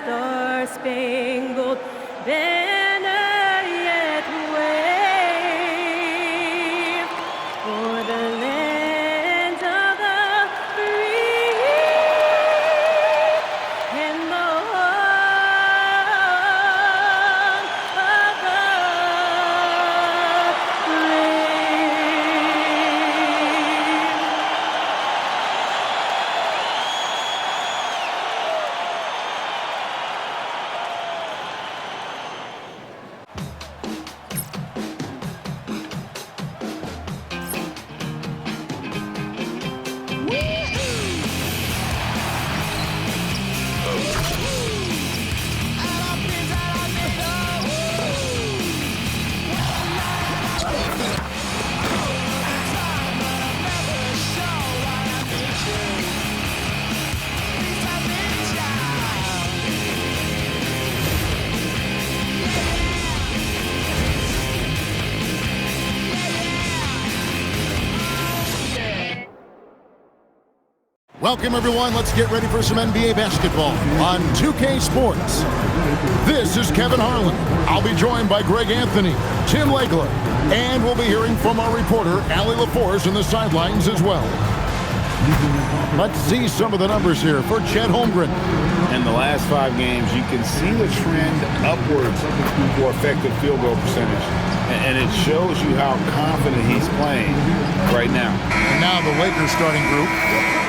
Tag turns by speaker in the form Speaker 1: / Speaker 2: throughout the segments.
Speaker 1: star-spangled banner yet wave for the land of the free and the home of the
Speaker 2: Welcome, everyone. Let's get ready for some NBA basketball on 2K Sports. This is Kevin Harlan. I'll be joined by Greg Anthony, Tim Legler, and we'll be hearing from our reporter, Allie LaForce, on the sidelines as well. Let's see some of the numbers here for Chet Holmgren.
Speaker 3: In the last 5 games, you can see the trend upwards for effective field goal percentage. And it shows you how confident he's playing right now.
Speaker 2: And now the Lakers starting group.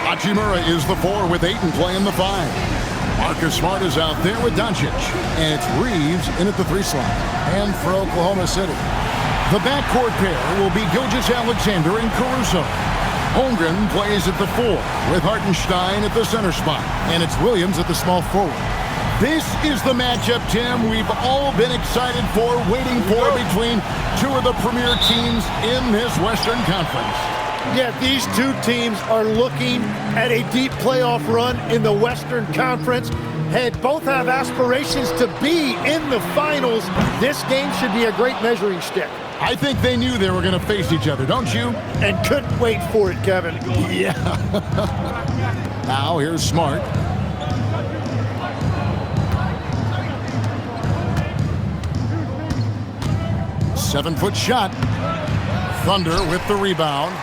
Speaker 2: Hachimura is the 4 with Ayton playing the 5. Marcus Smart is out there with Doncic. And it's Reeves in at the 3 slot. And for Oklahoma City, the backcourt pair will be Gilgeous-Alexander and Caruso. Holmgren plays at the 4 with Hartenstein at the center spot. And it's Williams at the small forward. This is the matchup, Tim, we've all been excited for, waiting for, between 2 of the premier teams in this Western Conference.
Speaker 4: Yeah, these 2 teams are looking at a deep playoff run in the Western Conference. And both have aspirations to be in the finals. This game should be a great measuring stick.
Speaker 2: I think they knew they were going to face each other, don't you?
Speaker 4: And couldn't wait for it, Kevin.
Speaker 2: Yeah. Now here's Smart. Seven-foot shot. Thunder with the rebound.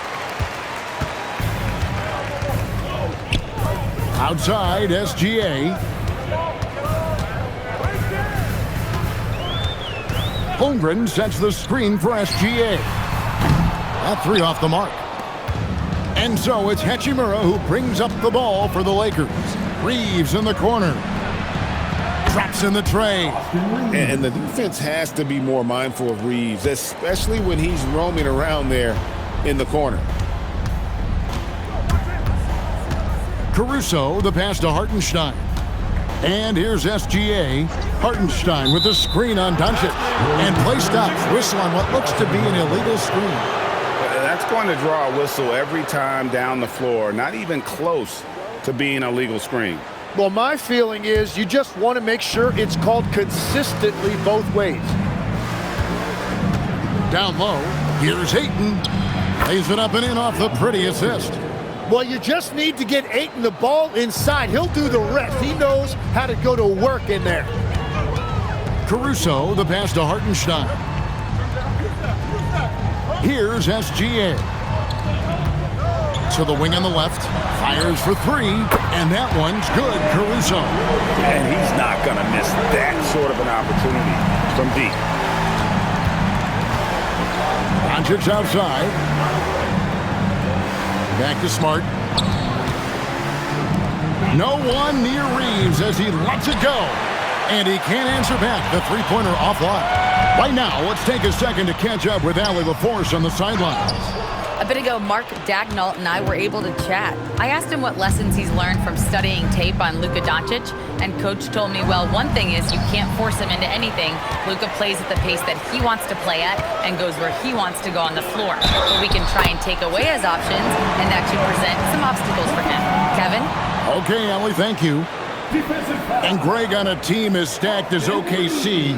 Speaker 2: Outside, SGA. Holmgren sets the screen for SGA. That 3 off the mark. And so it's Hachimura who brings up the ball for the Lakers. Reeves in the corner. Traps in the tray.
Speaker 3: And the defense has to be more mindful of Reeves, especially when he's roaming around there in the corner.
Speaker 2: Caruso, the pass to Hartenstein. And here's SGA. Hartenstein with the screen on Doncic. And play stops. Whistle on what looks to be an illegal screen.
Speaker 3: That's going to draw a whistle every time down the floor. Not even close to being a legal screen.
Speaker 4: Well, my feeling is you just want to make sure it's called consistently both ways.
Speaker 2: Down low, here's Ayton. Lays it up and in off the pretty assist.
Speaker 4: Well, you just need to get Ayton the ball inside. He'll do the rest. He knows how to go to work in there.
Speaker 2: Caruso, the pass to Hartenstein. Here's SGA. To the wing on the left. Fires for 3. And that one's good. Caruso.
Speaker 3: And he's not going to miss that sort of an opportunity from deep.
Speaker 2: Doncic outside. Back to Smart. No one near Reeves as he lets it go. And he can't answer back. The three-pointer offline. Right now, let's take a second to catch up with Allie LaForce on the sidelines.
Speaker 5: A bit ago, Mark Dagnall and I were able to chat. I asked him what lessons he's learned from studying tape on Luka Doncic, and Coach told me, well, one thing is you can't force him into anything. Luka plays at the pace that he wants to play at and goes where he wants to go on the floor. But we can try and take away his options, and that should present some obstacles for him. Kevin?
Speaker 2: Okay, Allie, thank you. And Greg, on a team as stacked as OKC,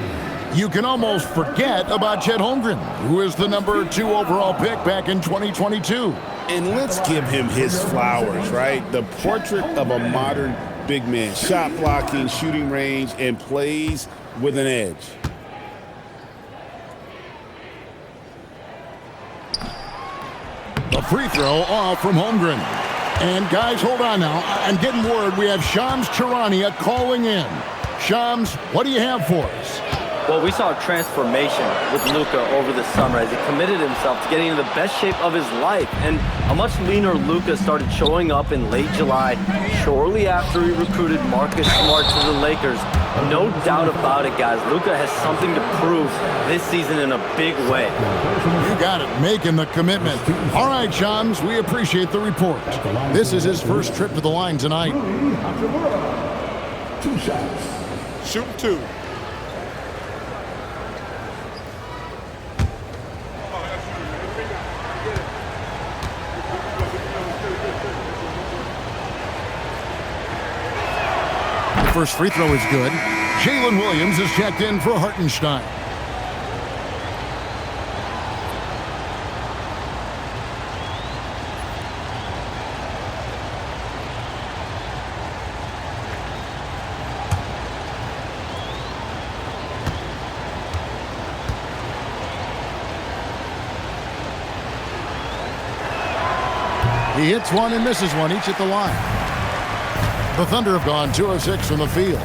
Speaker 2: you can almost forget about Chet Holmgren, who is the number 2 overall pick back in 2022.
Speaker 3: And let's give him his flowers, right? The portrait of a modern big man. Shot blocking, shooting range, and plays with an edge.
Speaker 2: The free throw off from Holmgren. And guys, hold on now. I'm getting word we have Shams Charania calling in. Shams, what do you have for us?
Speaker 6: Well, we saw a transformation with Luka over the summer as he committed himself to getting in the best shape of his life. And a much leaner Luka started showing up in late July, shortly after he recruited Marcus Smart to the Lakers. No doubt about it, guys. Luka has something to prove this season in a big way.
Speaker 2: You got it, making the commitment. All right, Shams, we appreciate the report. This is his first trip to the line tonight.
Speaker 7: 2 shots.
Speaker 3: Shoot 2.
Speaker 2: First free throw is good. Jalen Williams is checked in for Hartenstein. He hits one and misses one, each at the line. The Thunder have gone 2 of 6 from the field.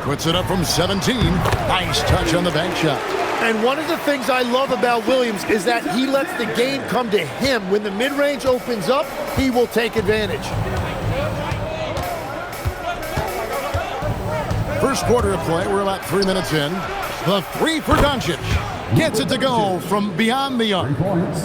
Speaker 2: Puts it up from 17. Nice touch on the bank shot.
Speaker 4: And one of the things I love about Williams is that he lets the game come to him. When the mid-range opens up, he will take advantage.
Speaker 2: First quarter of play, we're about 3 minutes in. The three for Doncic. Gets it to go from beyond the arc.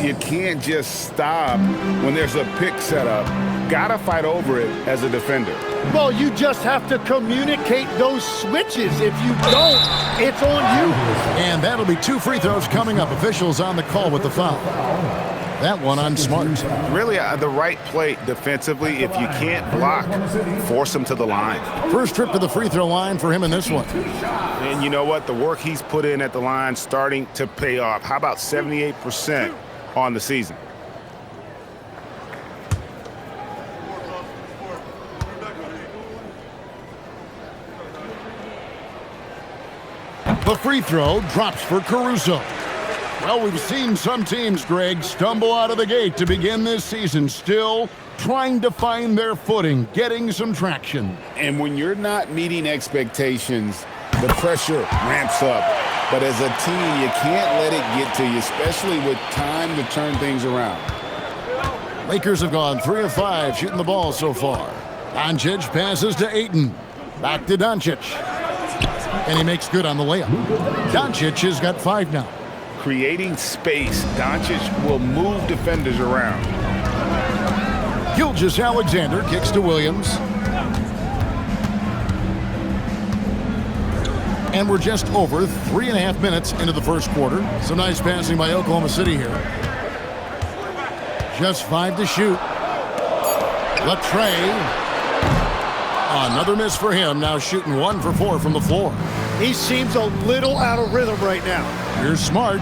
Speaker 3: You can't just stop when there's a pick set up. Gotta fight over it as a defender.
Speaker 4: Well, you just have to communicate those switches. If you don't, it's on you.
Speaker 2: And that'll be 2 free throws coming up. Officials on the call with the foul. That one on Smart.
Speaker 3: Really the right play defensively. If you can't block, force him to the line.
Speaker 2: First trip to the free throw line for him in this one.
Speaker 3: And you know what? The work he's put in at the line starting to pay off. How about 78% on the season?
Speaker 2: The free throw drops for Caruso. Well, we've seen some teams, Greg, stumble out of the gate to begin this season, still trying to find their footing, getting some traction.
Speaker 3: And when you're not meeting expectations, the pressure ramps up. But as a team, you can't let it get to you, especially with time to turn things around.
Speaker 2: Lakers have gone 3 of 5 shooting the ball so far. Doncic passes to Ayton. Back to Doncic. And he makes good on the layup. Doncic has got 5 now.
Speaker 3: Creating space, Doncic will move defenders around.
Speaker 2: Gilgeous-Alexander kicks to Williams. And we're just over 3.5 minutes into the first quarter. Some nice passing by Oklahoma City here. Just 5 to shoot. Latrey. Another miss for him, now shooting 1 for 4 from the floor.
Speaker 4: He seems a little out of rhythm right now.
Speaker 2: Here's Smart.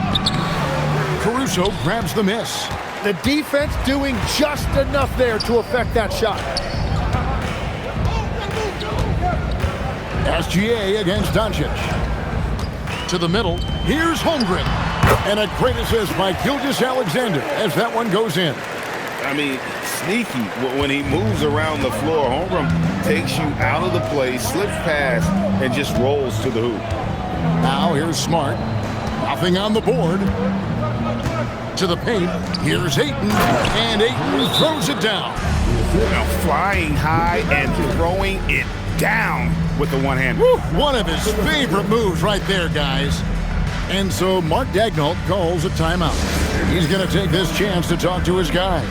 Speaker 2: Caruso grabs the miss.
Speaker 4: The defense doing just enough there to affect that shot.
Speaker 2: SGA against Doncic. To the middle, here's Holmgren. And a great assist by Gilgeous-Alexander as that one goes in.
Speaker 3: I mean, sneaky when he moves around the floor. Holmgren takes you out of the play, slips past, and just rolls to the hoop.
Speaker 2: Now here's Smart. Nothing on the board. To the paint. Here's Ayton. And Ayton throws it down.
Speaker 3: Now flying high and throwing it down with the one-hand.
Speaker 2: One of his favorite moves right there, guys. And so Mark Daigneault calls a timeout. He's going to take this chance to talk to his guys.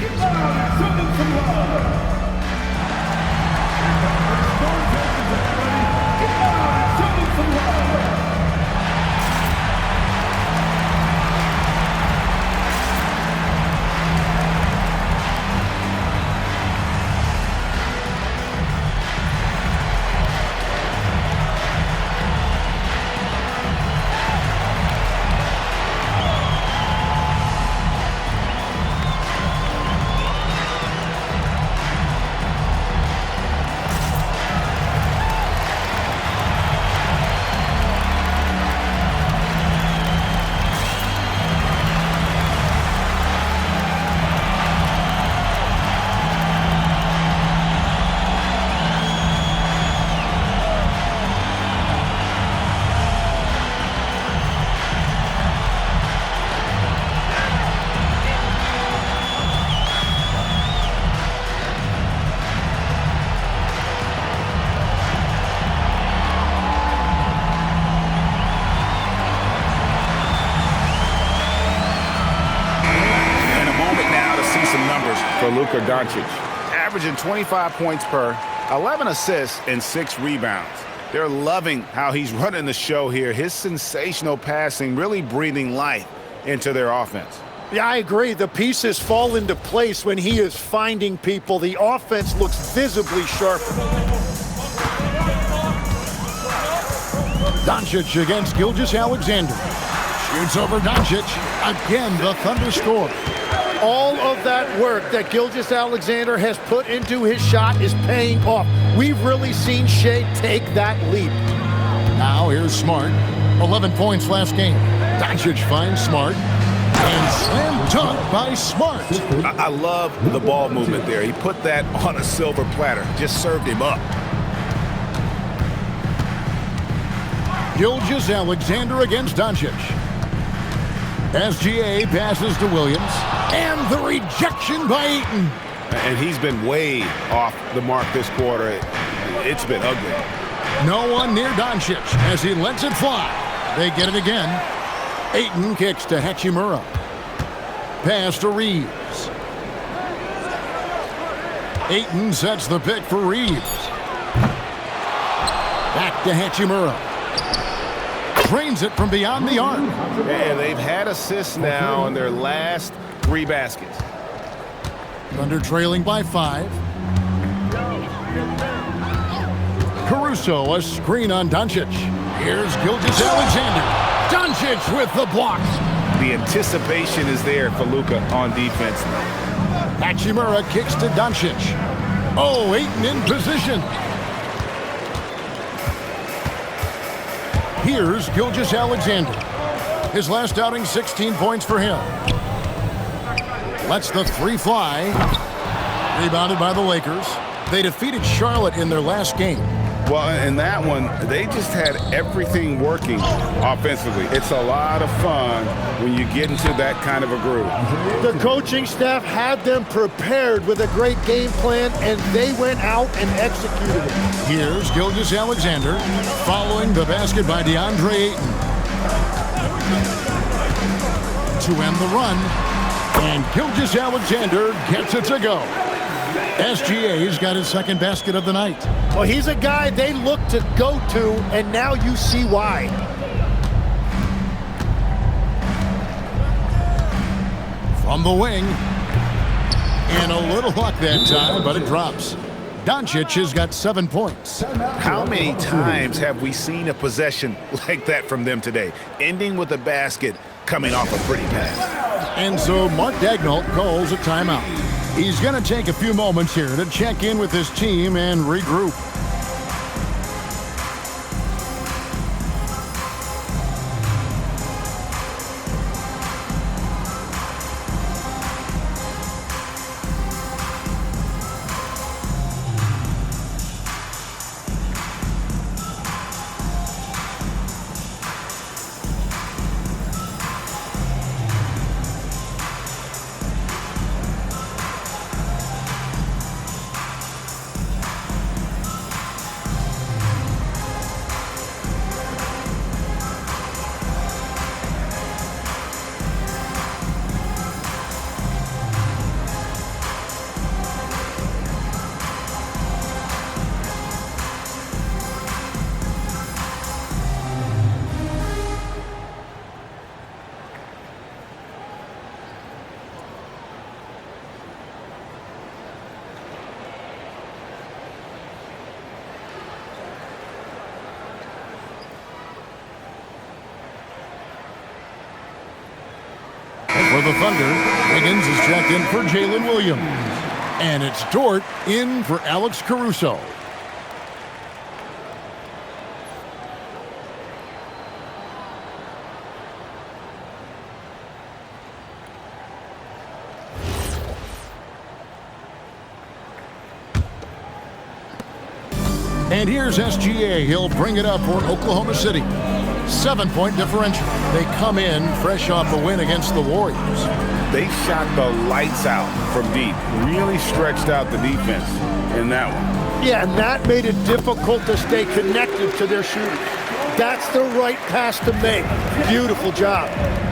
Speaker 3: for Luka Doncic, averaging 25 points per, 11 assists, and 6 rebounds. They're loving how he's running the show here. His sensational passing really breathing life into their offense.
Speaker 4: Yeah, I agree. The pieces fall into place when he is finding people. The offense looks visibly sharper.
Speaker 2: Doncic against Gilgeous-Alexander. Shoots over Doncic. Again, the Thunder score.
Speaker 4: All of that work that Gilgeous-Alexander has put into his shot is paying off. We've really seen Shai take that leap.
Speaker 2: Now here's Smart. 11 points last game. Doncic finds Smart. And slam dunk by Smart.
Speaker 3: I love the ball movement there. He put that on a silver platter. Just served him up.
Speaker 2: Gilgeous-Alexander against Doncic. SGA passes to Williams. And the rejection by Ayton.
Speaker 3: And he's been way off the mark this quarter. It's been ugly.
Speaker 2: No one near Doncic as he lets it fly. They get it again. Ayton kicks to Hachimura. Pass to Reeves. Ayton sets the pick for Reeves. Back to Hachimura. Drains it from beyond the arc.
Speaker 3: And they've had assists now in their last 3 baskets.
Speaker 2: Thunder trailing by 5. Caruso, a screen on Doncic. Here's Gilgeous-Alexander. Doncic with the block.
Speaker 3: The anticipation is there for Luka on defense.
Speaker 2: Hachimura kicks to Doncic. Oh, Ayton in position. Here's Gilgeous-Alexander. His last outing, 16 points for him. Lets the 3 fly. Rebounded by the Lakers. They defeated Charlotte in their last game.
Speaker 3: Well, in that one, they just had everything working offensively. It's a lot of fun when you get into that kind of a groove.
Speaker 4: The coaching staff had them prepared with a great game plan, and they went out and executed it.
Speaker 2: Here's Gilgeous-Alexander following the basket by DeAndre Ayton. To end the run, and Gilgeous-Alexander gets it to go. SGA's got his second basket of the night.
Speaker 4: Well, he's a guy they look to go to, and now you see why.
Speaker 2: From the wing. And a little luck that time, but it drops. Doncic has got 7 points.
Speaker 3: How many times have we seen a possession like that from them today? Ending with a basket, coming off a pretty pass.
Speaker 2: And so Mark Daigneault calls a timeout. He's going to take a few moments here to check in with his team and regroup. For the Thunder, Wiggins is checked in for Jalen Williams. And it's Dort in for Alex Caruso. And here's SGA. He'll bring it up for Oklahoma City. 7-point differential. They come in fresh off a win against the Warriors.
Speaker 3: They shot the lights out from deep. Really stretched out the defense in that one.
Speaker 4: Yeah, and that made it difficult to stay connected to their shooters. That's the right pass to make. Beautiful job.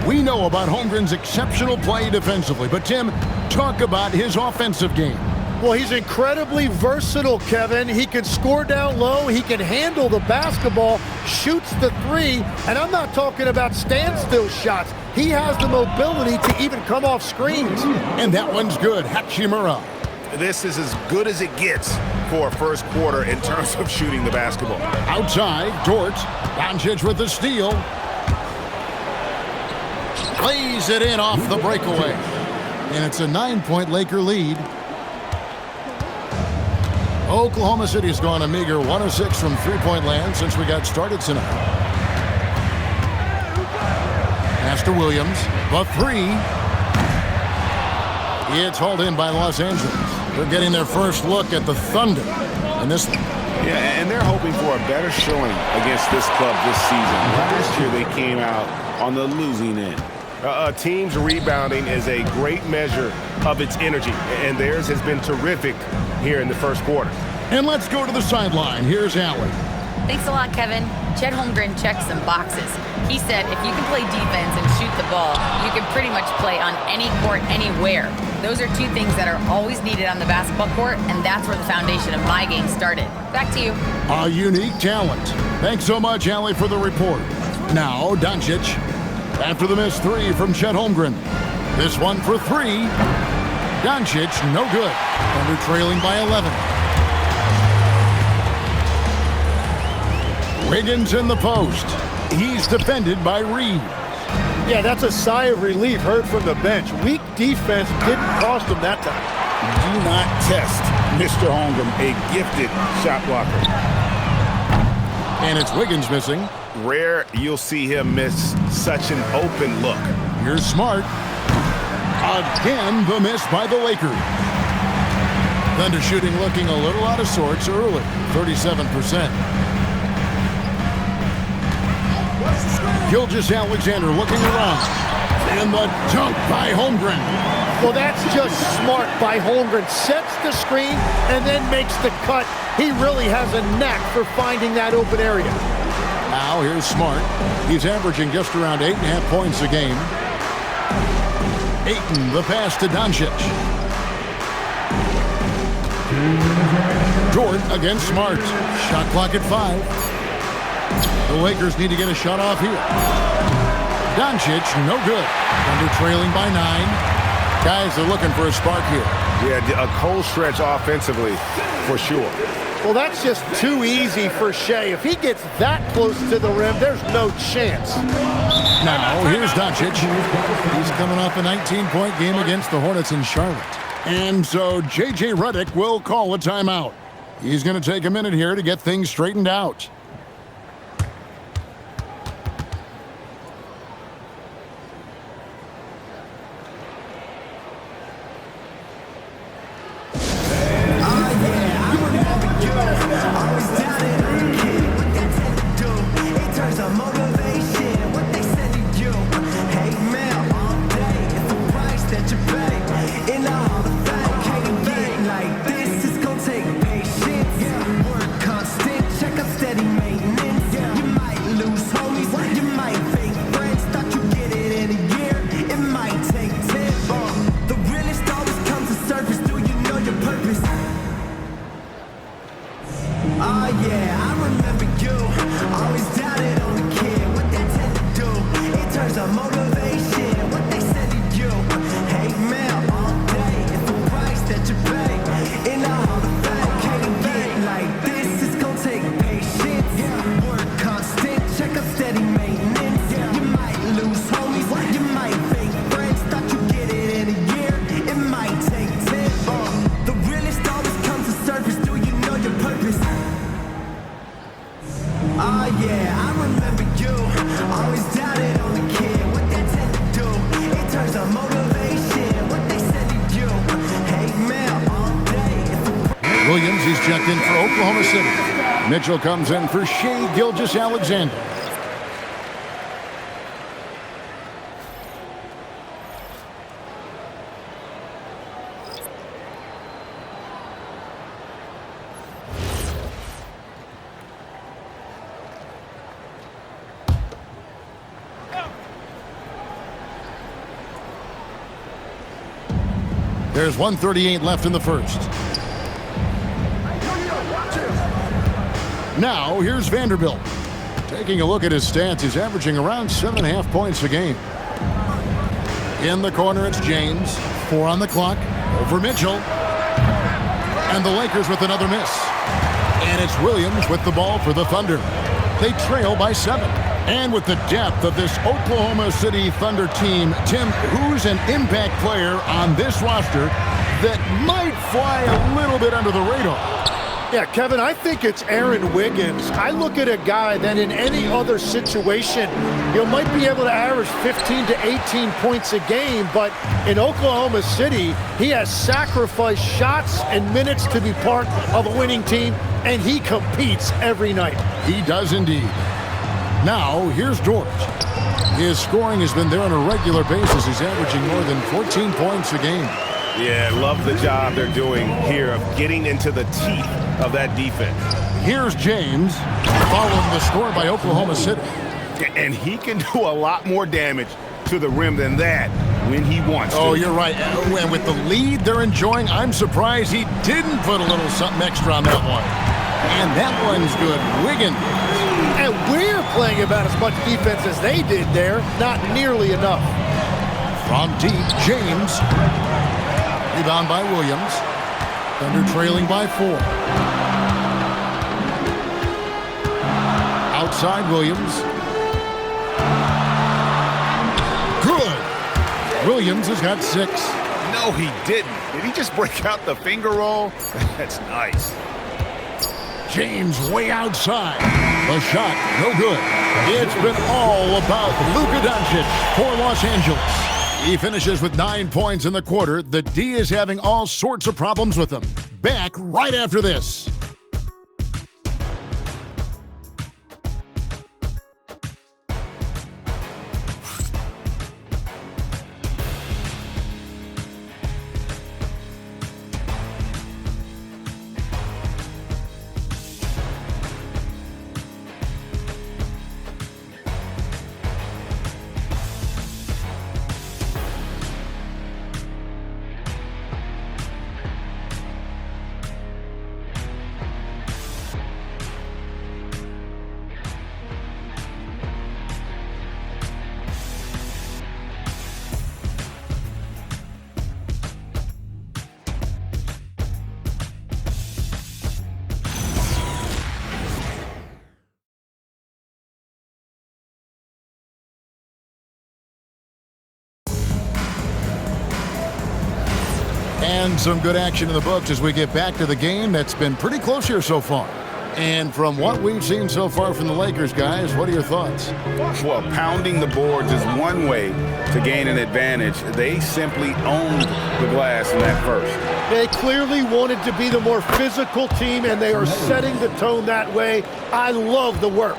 Speaker 2: We know about Holmgren's exceptional play defensively, but Tim, talk about his offensive game.
Speaker 4: Well, he's incredibly versatile, Kevin. He can score down low, he can handle the basketball, shoots the three, and I'm not talking about standstill shots. He has the mobility to even come off screens.
Speaker 2: And that one's good. Hachimura.
Speaker 3: This is as good as it gets for a first quarter in terms of shooting the basketball.
Speaker 2: Outside, Dort. Doncic with the steal. Lays it in off the breakaway. And it's a 9-point Laker lead. Oklahoma City has gone a meager 1 of 6 from three-point land since we got started tonight. Pass to Williams. The three. It's hauled in by Los Angeles. They're getting their first look at the Thunder in this one.
Speaker 3: Yeah, and they're hoping for a better showing against this club this season. Last year they came out on the losing end. A team's rebounding is a great measure of its energy, and theirs has been terrific here in the first quarter.
Speaker 2: And let's go to the sideline. Here's Allie.
Speaker 5: Thanks a lot, Kevin. Chet Holmgren checked some boxes. He said if you can play defense and shoot the ball, you can pretty much play on any court, anywhere. Those are two things that are always needed on the basketball court, and that's where the foundation of my game started. Back to you.
Speaker 2: A unique talent. Thanks so much, Allie, for the report. Now, Doncic. After the missed three from Chet Holmgren. This one for three. Doncic, no good. Thunder trailing by 11. Wiggins in the post. He's defended by Reeves.
Speaker 4: Yeah, that's a sigh of relief heard from the bench. Weak defense didn't cost him that time.
Speaker 3: Do not test Mr. Holmgren, a gifted shot blocker.
Speaker 2: And it's Wiggins missing.
Speaker 3: Rare you'll see him miss such an open look.
Speaker 2: Here's Smart. Again, the miss by the Lakers. Thunder shooting looking a little out of sorts early, 37%. Gilgeous-Alexander looking around. And the dunk by Holmgren.
Speaker 4: Well, that's just smart by Holmgren. Sets the screen and then makes the cut. He really has a knack for finding that open area.
Speaker 2: Now here's Smart. He's averaging just around 8.5 points a game. Ayton, the pass to Doncic. Dort against Smart. Shot clock at 5. The Lakers need to get a shot off here. Doncic, no good. Thunder trailing by 9. Guys are looking for a spark here.
Speaker 3: Yeah, a cold stretch offensively, for sure.
Speaker 4: Well, that's just too easy for Shea. If he gets that close to the rim, there's no chance.
Speaker 2: Now, here's Doncic. He's coming off a 19-point game against the Hornets in Charlotte. And so J.J. Redick will call a timeout. He's going to take a minute here to get things straightened out. Williams, he's checked in for Oklahoma City. Mitchell comes in for Shea Gilgeous-Alexander. There's 1:38 left in the first. Now, here's Vanderbilt. Taking a look at his stats, he's averaging around 7.5 points a game. In the corner, it's James. 4 on the clock. Over Mitchell. And the Lakers with another miss. And it's Williams with the ball for the Thunder. They trail by 7. And with the depth of this Oklahoma City Thunder team, Tim, who's an impact player on this roster that might fly a little bit under the radar?
Speaker 4: Yeah, Kevin, I think it's Aaron Wiggins. I look at a guy that in any other situation, you might be able to average 15 to 18 points a game, but in Oklahoma City, he has sacrificed shots and minutes to be part of a winning team, and he competes every night.
Speaker 2: He does indeed. Now, here's Dort. His scoring has been there on a regular basis. He's averaging more than 14 points a game.
Speaker 3: Yeah, love the job they're doing here of getting into the teeth of that defense.
Speaker 2: Here's James, following the score by Oklahoma City.
Speaker 3: And he can do a lot more damage to the rim than that when he wants to.
Speaker 2: Oh, you're right. And with the lead they're enjoying, I'm surprised he didn't put a little something extra on that one. And that one's good. Wiggins.
Speaker 4: And we're playing about as much defense as they did there. Not nearly enough.
Speaker 2: From deep, James. Rebound by Williams. Thunder trailing by 4. Outside Williams. Good. Williams has got 6.
Speaker 3: No, he didn't. Did he just break out the finger roll? That's nice.
Speaker 2: James way outside. The shot, no good. It's been all about Luka Doncic for Los Angeles. He finishes with 9 points in the quarter. The D is having all sorts of problems with him. Back right after this. And some good action in the books as we get back to the game that's been pretty close here so far. And from what we've seen so far from the Lakers, guys, what are your thoughts?
Speaker 3: Well, pounding the boards is one way to gain an advantage. They simply owned the glass in that first.
Speaker 4: They clearly wanted to be the more physical team, and they are setting the tone that way. I love the work.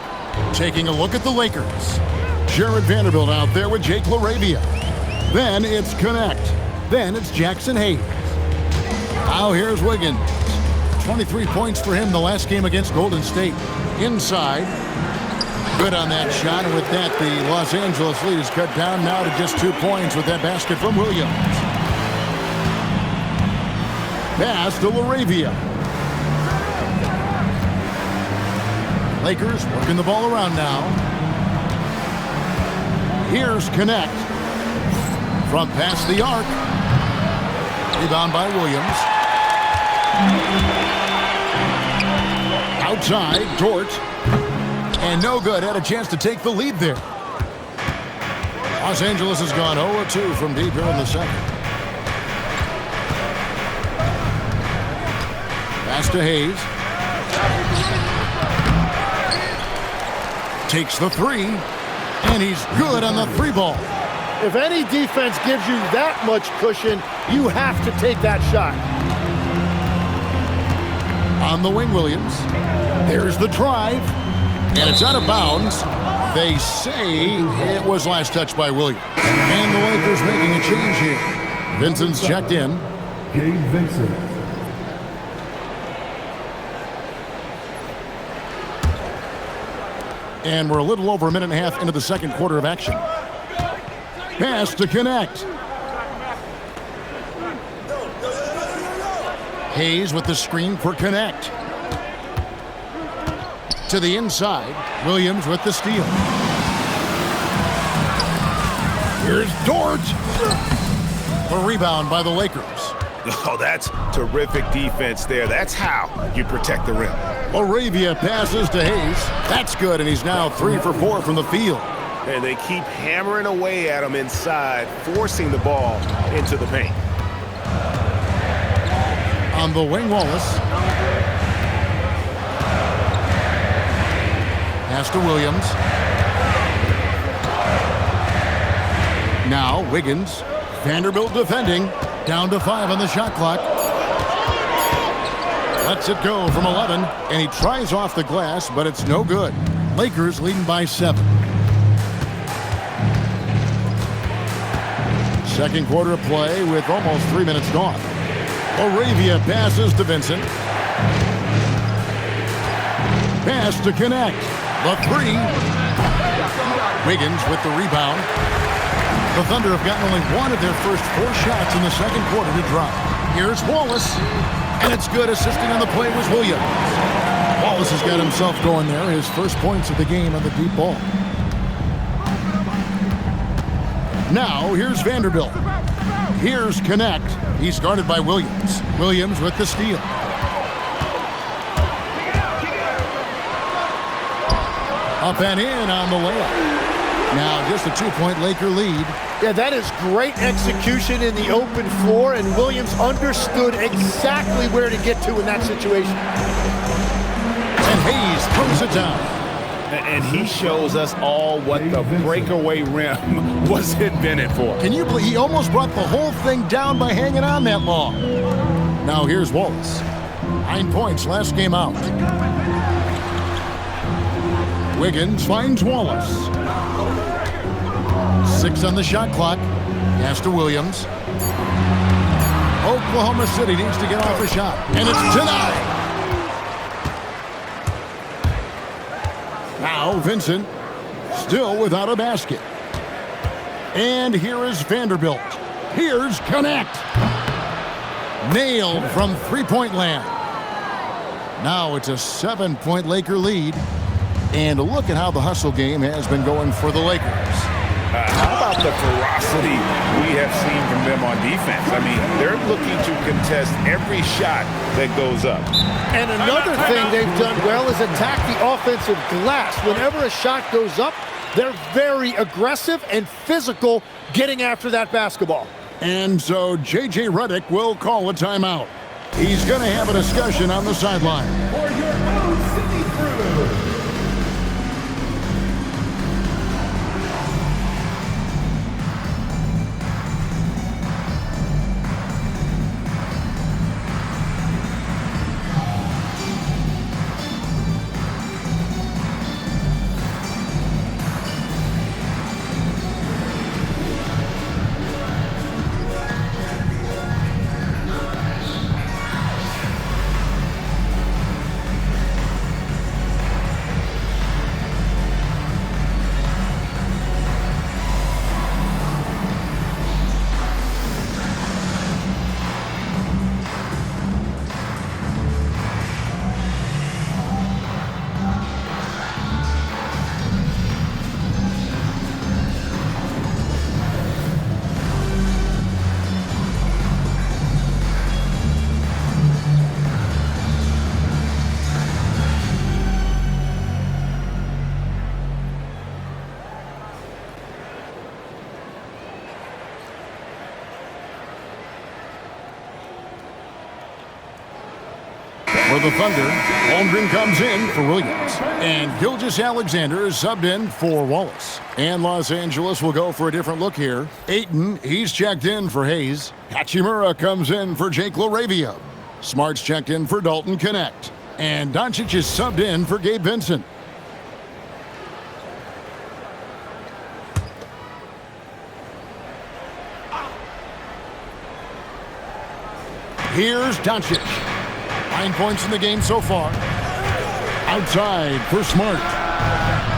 Speaker 2: Taking a look at the Lakers. Jared Vanderbilt out there with Jake LaRavia. Then it's Connect. Then it's Jackson Hayes. Now here's Wiggins. 23 points for him the last game against Golden State. Inside. Good on that shot. And with that, the Los Angeles lead is cut down now to just 2 points with that basket from Williams. Pass to LaRavia. Lakers working the ball around now. Here's Connect. From past the arc. Rebound by Williams. Outside, Dort. And no good. Had a chance to take the lead there. Los Angeles has gone 0-2 from deep here in the second. Pass to Hayes. Takes the 3. And he's good on the 3 ball.
Speaker 4: If any defense gives you that much cushion, you have to take that shot.
Speaker 2: On the wing, Williams. There's the drive. And it's out of bounds. They say it was last touched by Williams. And the Lakers making a change here. Vincent's checked in.
Speaker 7: Gabe Vincent.
Speaker 2: And we're a little over a minute and a half into the second quarter of action. Pass to Connect. Hayes with the screen for Connect. To the inside, Williams with the steal. Here's Dort. The rebound by the Lakers.
Speaker 3: Oh, that's terrific defense there. That's how you protect the rim.
Speaker 2: Laravia passes to Hayes. That's good, and he's now 3 for 4 from the field.
Speaker 3: And they keep hammering away at him inside, forcing the ball into the paint.
Speaker 2: On the wing, Wallace. Pass to Williams. Now Wiggins. Vanderbilt defending. Down to 5 on the shot clock. Lets it go from 11, and he tries off the glass, but it's no good. Lakers leading by 7. Second quarter of play with almost 3 minutes gone. Laravia passes to Vincent. Pass to Connect. The 3. Wiggins with the rebound. The Thunder have gotten only one of their first 4 shots in the second quarter to drop. Here's Wallace. And it's good. Assisting on the play was Williams. Wallace has got himself going there. His first points of the game on the deep ball. Now, here's Vanderbilt. Here's Connect. He's guarded by Williams. Williams with the steal. Up and in on the layup. Now, just a 2-point Laker lead.
Speaker 4: Yeah, that is great execution in the open floor, and Williams understood exactly where to get to in that situation.
Speaker 2: And Hayes throws it down.
Speaker 3: And he shows us all what the breakaway rim was invented for.
Speaker 2: Can you believe he almost brought the whole thing down by hanging on that long? Now here's Wallace. 9 points last game out. Wiggins finds Wallace. 6 on the shot clock. Pass to Williams. Oklahoma City needs to get off a shot. And it's denied. Now Vincent still without a basket. And here is Vanderbilt. Here's Connect. Nailed from 3-point land. Now it's a 7-point Laker lead. And look at how the hustle game has been going for the Lakers.
Speaker 3: How about the ferocity we have seen from them on defense? I mean, they're looking to contest every shot that goes up.
Speaker 4: And another thing they've done well is attack the offensive glass. Whenever a shot goes up, they're very aggressive and physical getting after that basketball.
Speaker 2: And so J.J. Redick will call a timeout. He's going to have a discussion on the sideline.
Speaker 7: For your own City Crew.
Speaker 2: For the Thunder, Holmgren comes in for Williams. And Gilgeous-Alexander is subbed in for Wallace. And Los Angeles will go for a different look here. Ayton, he's checked in for Hayes. Hachimura comes in for Jake Laravia. Smart's checked in for Dalton Connect. And Doncic is subbed in for Gabe Vincent. Here's Doncic. 9 points in the game so far. Outside for Smart.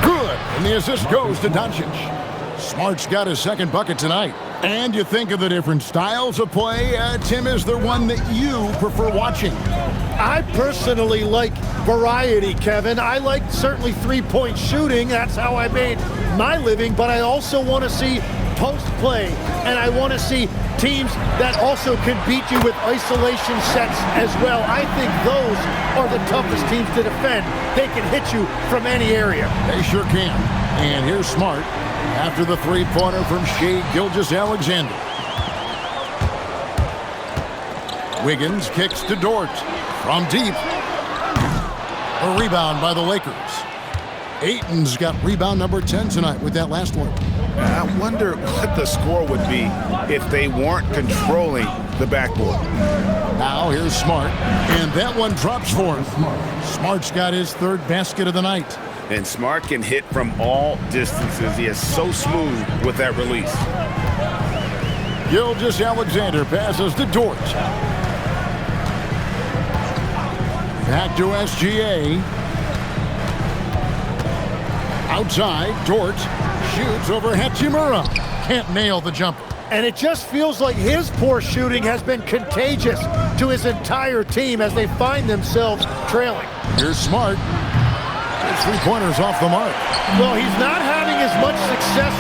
Speaker 2: Good. And the assist goes to Doncic. Smart's got his second bucket tonight. And you think of the different styles of play. Tim, is there one that you prefer watching?
Speaker 4: I personally like variety, Kevin. I like certainly three-point shooting. That's how I made my living. But I also want to see post play, and I want to see teams that also can beat you with isolation sets as well. I think those are the toughest teams to defend. They can hit you from any area.
Speaker 2: They sure can. And here's Smart after the three-pointer from Shai Gilgeous-Alexander. Wiggins kicks to Dort from deep. A rebound by the Lakers. Ayton's got rebound number 10 tonight with that last one.
Speaker 3: I wonder what the score would be if they weren't controlling the backboard.
Speaker 2: Now here's Smart, and that one drops for him. Smart's got his third basket of the night.
Speaker 3: And Smart can hit from all distances. He is so smooth with that release.
Speaker 2: Gilgeous-Alexander passes to Dort. Back to SGA. Outside, Dort shoots over Hachimura. Can't nail the jumper.
Speaker 4: And it just feels like his poor shooting has been contagious to his entire team as they find themselves trailing.
Speaker 2: Here's Smart. His three-pointer's off the mark.
Speaker 4: Well, he's not having as much success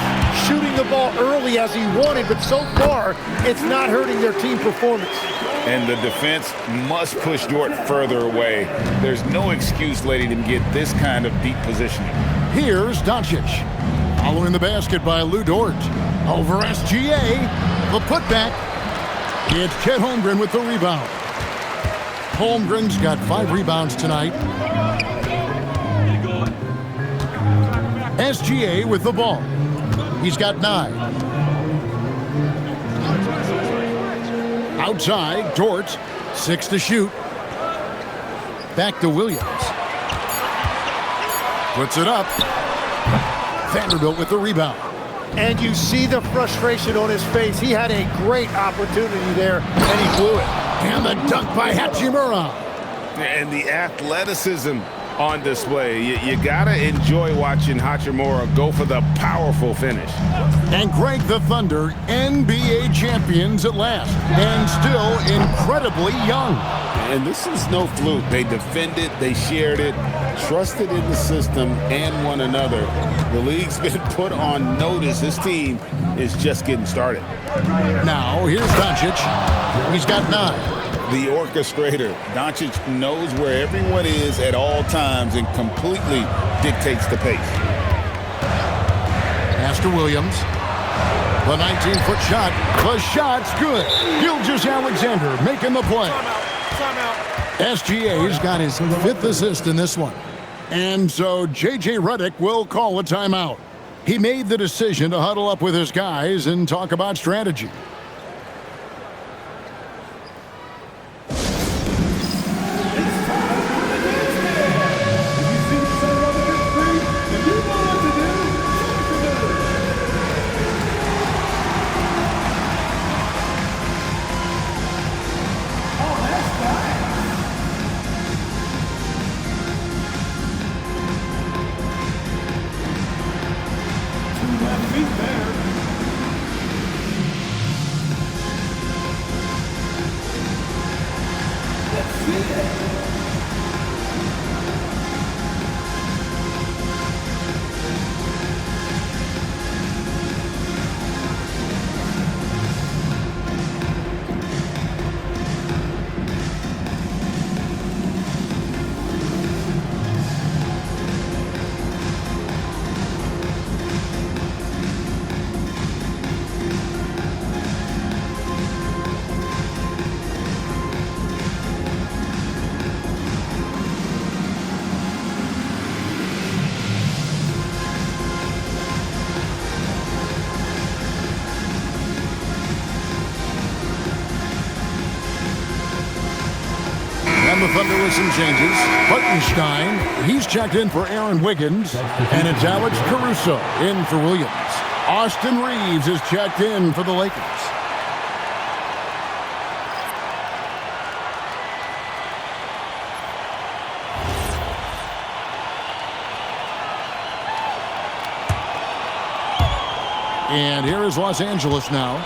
Speaker 4: shooting the ball early as he wanted, but so far, it's not hurting their team performance.
Speaker 3: And the defense must push Dort further away. There's no excuse letting him get this kind of deep positioning.
Speaker 2: Here's Doncic. Following the basket by Lou Dort. Over SGA. The putback. It's Chet Holmgren with the rebound. Holmgren's got 5 rebounds tonight. SGA with the ball. He's got 9. Outside, Dort. 6 to shoot. Back to Williams. Puts it up. Vanderbilt with the rebound.
Speaker 4: And you see the frustration on his face. He had a great opportunity there, and he blew it.
Speaker 2: And the dunk by Hachimura.
Speaker 3: And the athleticism on display. You gotta enjoy watching Hachimura go for the powerful finish.
Speaker 2: And Greg, the Thunder, NBA champions at last, and still incredibly young.
Speaker 3: And this is no fluke. They defended, they shared it, trusted in the system and one another. The league's been put on notice. This team is just getting started.
Speaker 2: Now, here's Doncic. He's got 9.
Speaker 3: The orchestrator. Doncic knows where everyone is at all times and completely dictates the pace.
Speaker 2: Pass to Williams. The 19-foot shot. The shot's good. Gilgeous-Alexander making the play. SGA's got his 5th assist in this one. And so J.J. Redick will call a timeout. He made the decision to huddle up with his guys and talk about strategy. And the Thunder with some changes. Hartenstein, he's checked in for Aaron Wiggins. And it's Alex Caruso in for Williams. Austin Reeves is checked in for the Lakers. And here is Los Angeles now.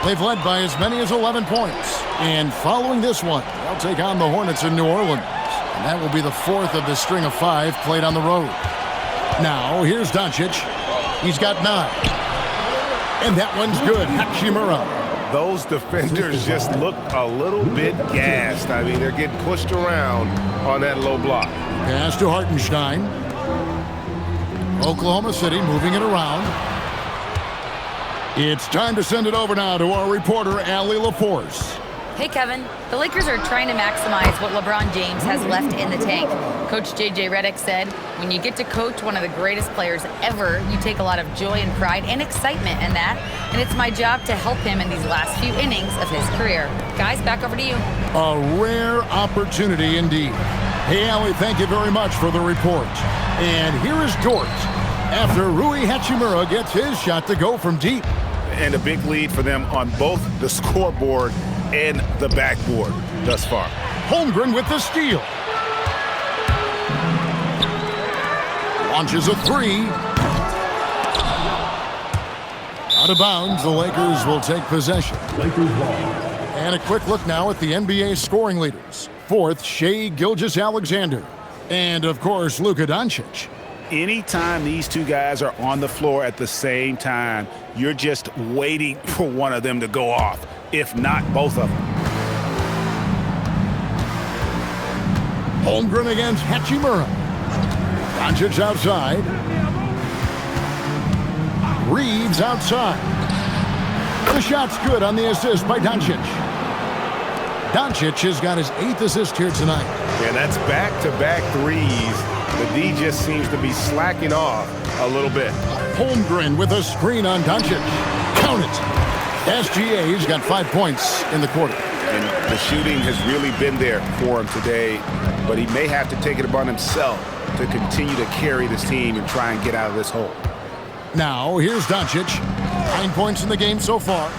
Speaker 2: They've led by as many as 11 points. And following this one, they'll take on the Hornets in New Orleans. And that will be the fourth of the string of 5 played on the road. Now, here's Doncic. He's got 9. And that one's good. Hachimura.
Speaker 3: Those defenders just look a little bit gassed. I mean, they're getting pushed around on that low block.
Speaker 2: Pass to Hartenstein. Oklahoma City moving it around. It's time to send it over now to our reporter, Allie LaForce.
Speaker 5: Hey, Kevin. The Lakers are trying to maximize what LeBron James has left in the tank. Coach J.J. Redick said, when you get to coach one of the greatest players ever, you take a lot of joy and pride and excitement in that, and it's my job to help him in these last few innings of his career. Guys, back over to you.
Speaker 2: A rare opportunity indeed. Hey, Allie, thank you very much for the report. And here is Dort after Rui Hachimura gets his shot to go from deep.
Speaker 3: And a big lead for them on both the scoreboard and the backboard thus far.
Speaker 2: Holmgren with the steal. Launches a 3. Out of bounds, the Lakers will take possession. And a quick look now at the NBA scoring leaders. 4th, Shai Gilgeous-Alexander. And, of course, Luka Doncic.
Speaker 3: Anytime these two guys are on the floor at the same time, you're just waiting for one of them to go off, if not both of them.
Speaker 2: Holmgren against Hachimura. Doncic outside. Reeves outside. The shot's good on the assist by Doncic. Doncic has got his 8th assist here tonight.
Speaker 3: Yeah, that's back-to-back threes. The D just seems to be slacking off a little bit.
Speaker 2: Holmgren with a screen on Doncic. Count it. SGA's got 5 points in the quarter.
Speaker 3: And the shooting has really been there for him today, but he may have to take it upon himself to continue to carry this team and try and get out of this hole.
Speaker 2: Now, here's Doncic. 9 points in the game so far.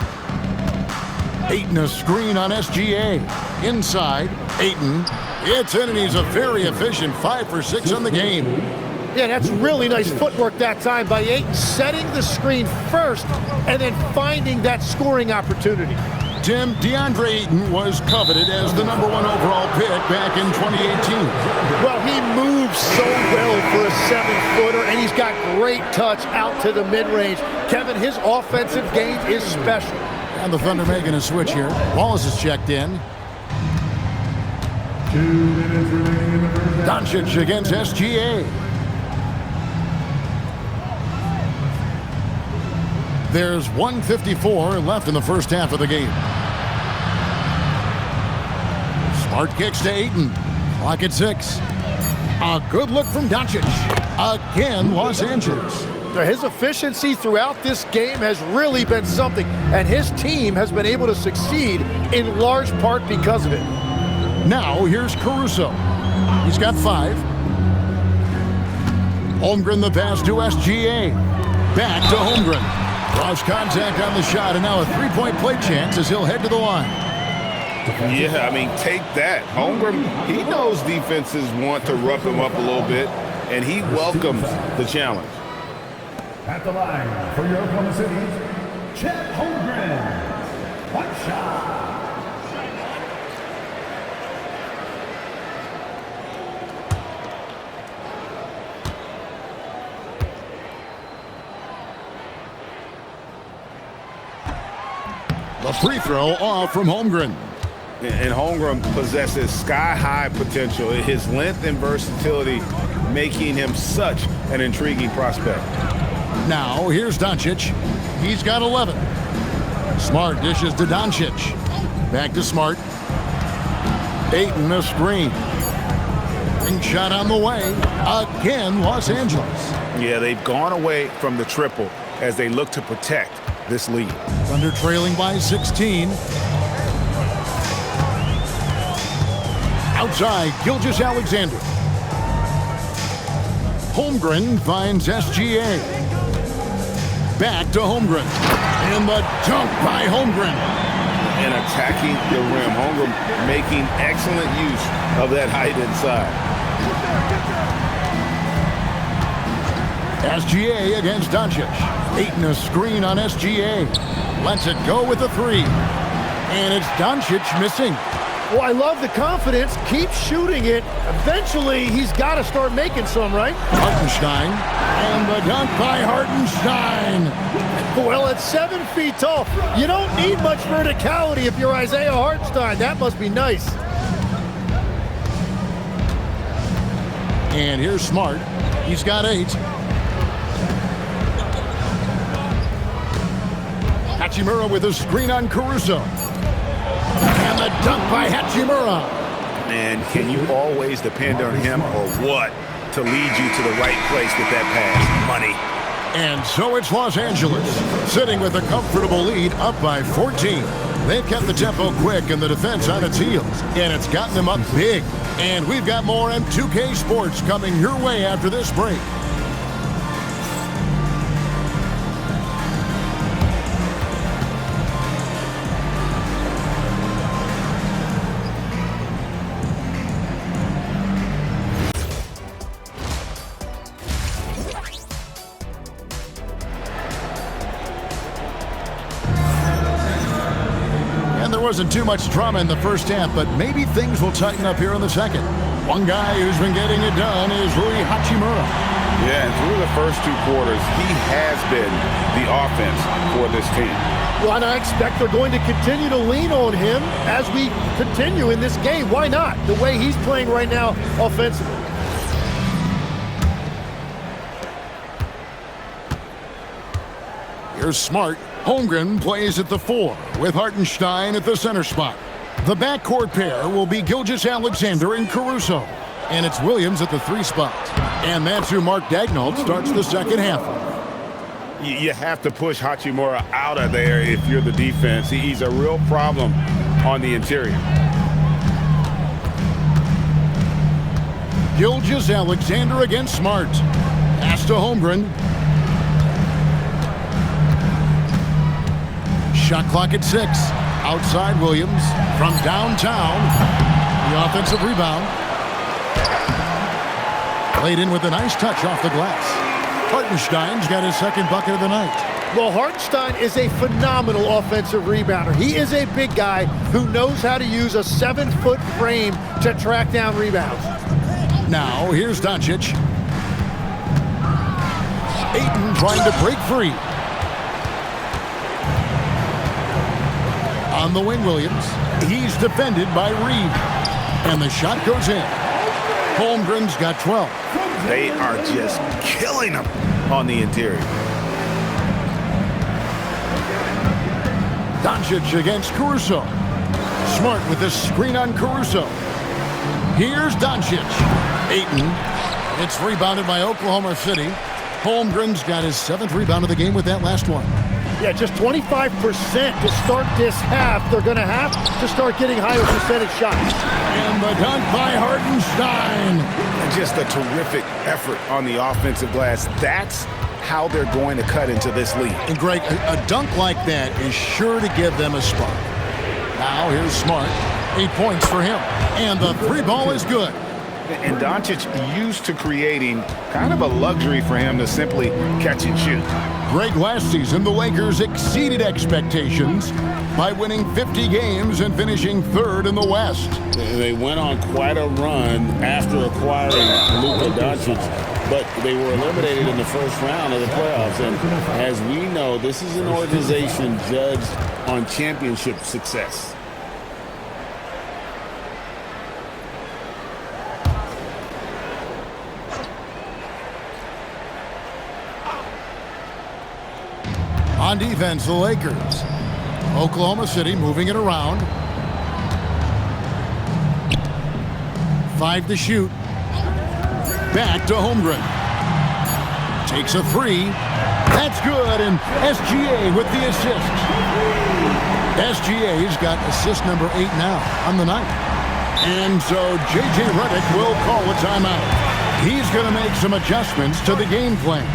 Speaker 2: Ayton a screen on SGA. Inside, Ayton. It's in, and he's a very efficient 5 for 6 on the game.
Speaker 4: Yeah, that's really nice footwork that time by Ayton, setting the screen first and then finding that scoring opportunity.
Speaker 2: Tim, DeAndre Ayton was coveted as the #1 overall pick back in 2018.
Speaker 4: Well, he moves so well for a 7-footer, and he's got great touch out to the mid-range. Kevin, his offensive game is special.
Speaker 2: And the Thunder making a switch here. Wallace is checked in.
Speaker 7: 2 minutes remaining in the first half.
Speaker 2: Doncic against SGA. There's 1:54 left in the first half of the game. Smart kicks to Ayton. Clock at 6. A good look from Doncic. Again, Los Angeles.
Speaker 4: His efficiency throughout this game has really been something, and his team has been able to succeed in large part because of it.
Speaker 2: Now, here's Caruso. He's got 5. Holmgren the pass to SGA. Back to Holmgren. Cross contact on the shot, and now a 3-point play chance as he'll head to the line.
Speaker 3: Yeah, I mean, take that. Holmgren, he knows defenses want to rough him up a little bit, and he welcomes the challenge.
Speaker 7: At the line for your Oklahoma City, Chet Holmgren. One shot.
Speaker 2: The free throw off from Holmgren.
Speaker 3: And Holmgren possesses sky-high potential. His length and versatility making him such an intriguing prospect.
Speaker 2: Now, here's Doncic. He's got 11. Smart dishes to Doncic. Back to Smart. Ayton a screen. Ring shot on the way. Again, Los Angeles.
Speaker 3: Yeah, they've gone away from the triple as they look to protect this lead.
Speaker 2: Thunder trailing by 16. Outside, Gilgeous-Alexander. Holmgren finds SGA. Back to Holmgren. And the dunk by Holmgren.
Speaker 3: And attacking the rim. Holmgren making excellent use of that height inside.
Speaker 2: SGA against Doncic. Ayton a screen on SGA. Lets it go with a three. And it's Doncic missing.
Speaker 4: Well, I love the confidence. Keep shooting it. Eventually, he's got to start making some, right?
Speaker 2: Hartenstein. And the dunk by Hartenstein.
Speaker 4: Well, at 7 feet tall, you don't need much verticality if you're Isaiah Hartenstein. That must be nice.
Speaker 2: And here's Smart. He's got 8. Hachimura with a screen on Caruso. And the dunk by Hachimura.
Speaker 3: And can you always depend on him or what to lead you to the right place with that pass? Money.
Speaker 2: And so it's Los Angeles, sitting with a comfortable lead up by 14. They've kept the tempo quick and the defense on its heels, and it's gotten them up big. And we've got more M2K Sports coming your way after this break. There wasn't too much drama in the first half, but maybe things will tighten up here in the second. One guy who's been getting it done is Rui Hachimura.
Speaker 3: Yeah, and through the first 2 quarters, he has been the offense for this team.
Speaker 4: Well, and I expect they're going to continue to lean on him as we continue in this game. Why not? The way he's playing right now offensively.
Speaker 2: Here's Smart. Holmgren plays at the 4 with Hartenstein at the center spot. The backcourt pair will be Gilgeous-Alexander and Caruso. And it's Williams at the 3 spot. And that's who Mark Daigneault starts the second half with.
Speaker 3: You have to push Hachimura out of there if you're the defense. He's a real problem on the interior.
Speaker 2: Gilgeous-Alexander against Smart. Pass to Holmgren. Shot clock at 6. Outside Williams from downtown. The offensive rebound. Played in with a nice touch off the glass. Hartenstein's got his second bucket of the night.
Speaker 4: Well, Hartenstein is a phenomenal offensive rebounder. He is a big guy who knows how to use a 7-foot frame to track down rebounds.
Speaker 2: Now, here's Doncic. Ayton trying to break free. On the wing, Williams. He's defended by Reed. And the shot goes in. Holmgren's got 12.
Speaker 3: They are just killing them on the interior.
Speaker 2: Doncic against Caruso. Smart with the screen on Caruso. Here's Doncic. Ayton. It's rebounded by Oklahoma City. Holmgren's got his 7th rebound of the game with that last one.
Speaker 4: Yeah, just 25% to start this half. They're going to have to start getting higher percentage shots.
Speaker 2: And the dunk by Hartenstein.
Speaker 3: Just a terrific effort on the offensive glass. That's how they're going to cut into this lead.
Speaker 2: And Greg, a dunk like that is sure to give them a spark. Now here's Smart. 8 points for him. And the 3 ball is good.
Speaker 3: And Doncic used to creating kind of a luxury for him to simply catch and shoot.
Speaker 2: Greg, last season, the Lakers exceeded expectations by winning 50 games and finishing 3rd in the West.
Speaker 8: They went on quite a run after acquiring Luka Doncic, but they were eliminated in the first round of the playoffs. And as we know, this is an organization judged on championship success.
Speaker 2: On defense, the Lakers. Oklahoma City moving it around. 5 to shoot. Back to Holmgren. Takes a 3. That's good, and SGA with the assist. SGA's got assist number 8 now on the night. And so J.J. Redick will call a timeout. He's going to make some adjustments to the game plan.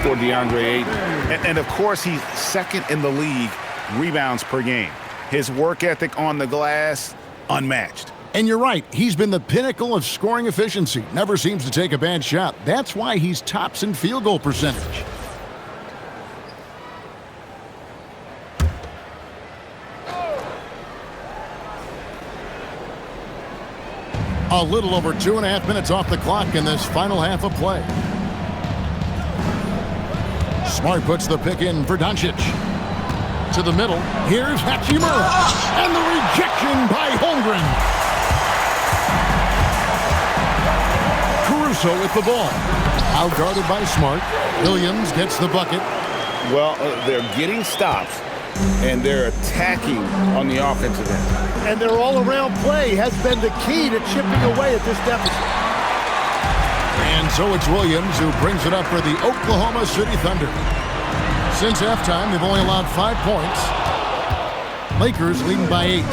Speaker 8: for DeAndre Ayton.
Speaker 3: And of course, he's second in the league rebounds per game. His work ethic on the glass, unmatched.
Speaker 2: And you're right, he's been the pinnacle of scoring efficiency. Never seems to take a bad shot. That's why he's tops in field goal percentage. A little over 2.5 minutes off the clock in this final half of play. Smart puts the pick in for Doncic. To the middle. Here's Hachimura. And the rejection by Holmgren. Caruso with the ball. Outguarded by Smart. Williams gets the bucket.
Speaker 8: Well, they're getting stops, and they're attacking on the offensive end.
Speaker 4: And their all-around play has been the key to chipping away at this deficit.
Speaker 2: And so it's Williams who brings it up for the Oklahoma City Thunder. Since halftime, they've only allowed 5 points. Lakers leading by 8.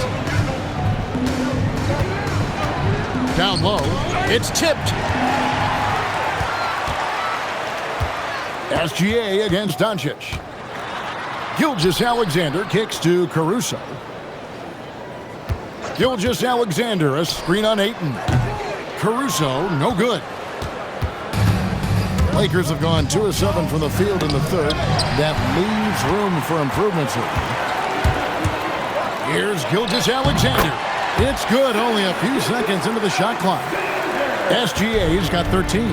Speaker 2: Down low, it's tipped. SGA against Doncic. Gilgeous-Alexander kicks to Caruso. Gilgeous-Alexander, a screen on Ayton. Caruso, no good. Lakers have gone 2 of 7 from the field in the third. That leaves room for improvements here. Here's Gilgeous-Alexander. It's good, only a few seconds into the shot clock. SGA's got 13.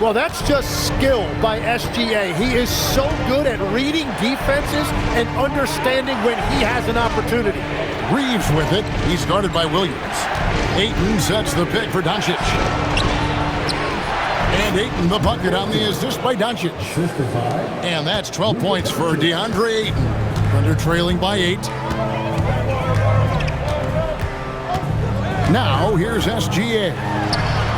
Speaker 4: Well, that's just skill by SGA. He is so good at reading defenses and understanding when he has an opportunity.
Speaker 2: Reeves with it. He's guarded by Williams. Ayton sets the pick for Doncic. And Ayton the bucket on the assist by Doncic. And that's 12 points for DeAndre Ayton. Thunder trailing by 8. Now here's SGA.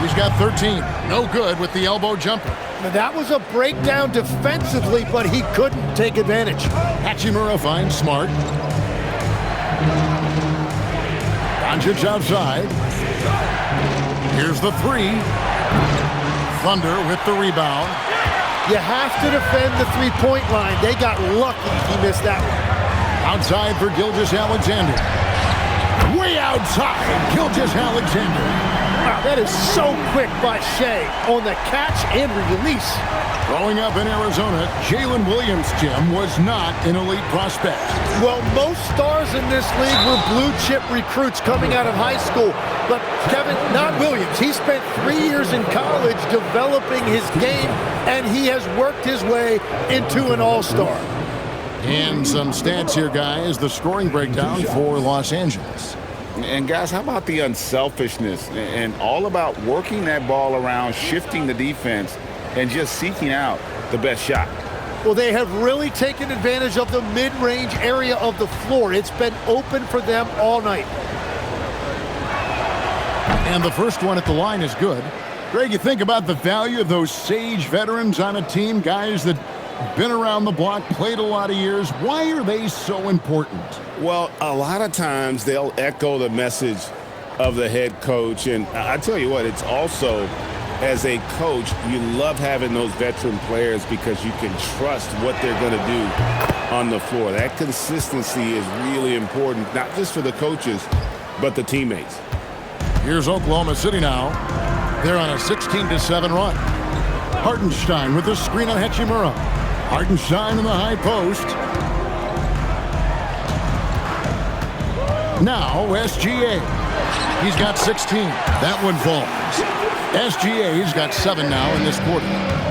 Speaker 2: He's got 13. No good with the elbow jumper.
Speaker 4: Now, that was a breakdown defensively, but he couldn't take advantage.
Speaker 2: Hachimura finds Smart. Doncic outside. Here's the 3. Thunder with the rebound.
Speaker 4: You have to defend the three-point line. They got lucky he missed that one.
Speaker 2: Outside for Gilgeous-Alexander. Way outside, Gilgeous-Alexander.
Speaker 4: Wow, that is so quick by Shea on the catch and release.
Speaker 2: Growing up in Arizona, Jalen Williams, Jim, was not an elite prospect.
Speaker 4: Well, most stars in this league were blue-chip recruits coming out of high school. But, Kevin, not Williams. He spent 3 years in college developing his game, and he has worked his way into an all-star.
Speaker 2: And some stats here, guys. The scoring breakdown for Los Angeles.
Speaker 8: And guys, how about the unselfishness and all about working that ball around, shifting the defense, and just seeking out the best shot?
Speaker 4: Well, they have really taken advantage of the mid-range area of the floor. It's been open for them all night.
Speaker 2: And the first one at the line is good. Greg, you think about the value of those sage veterans on a team, guys that been around the block, played a lot of years. Why are they so important?
Speaker 8: Well, a lot of times they'll echo the message of the head coach. And I tell you what, it's also, as a coach, you love having those veteran players because you can trust what they're going to do on the floor. That consistency is really important, not just for the coaches, but the teammates.
Speaker 2: Here's Oklahoma City now. They're on a 16-7 run. Hartenstein with the screen on Hachimura. Hartenstein in the high post. Now SGA. He's got 16. That one falls. SGA's got 7 now in this quarter.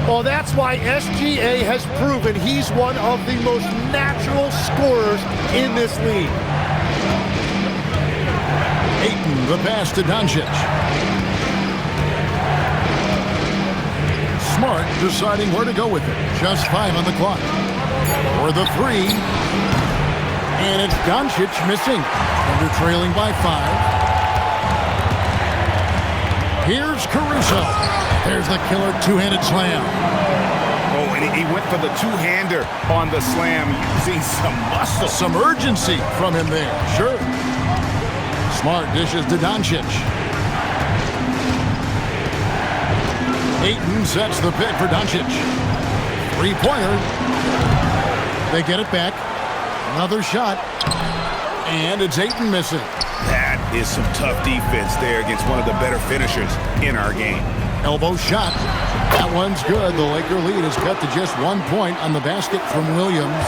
Speaker 4: Well, that's why SGA has proven he's one of the most natural scorers in this league.
Speaker 2: Ayton, the pass to Doncic. Smart deciding where to go with it. Just 5 on the clock. For the 3. And it's Doncic missing. Under trailing by 5. Here's Caruso. There's the killer two-handed slam.
Speaker 3: Oh, and he went for the two-hander on the slam, using some muscle.
Speaker 2: Some urgency from him there. Sure. Smart dishes to Doncic. Ayton sets the pick for Doncic. Three-pointer. They get it back. Another shot. And it's Ayton missing.
Speaker 3: That is some tough defense there against one of the better finishers in our game.
Speaker 2: Elbow shot. That one's good. The Laker lead is cut to just 1 point on the basket from Williams.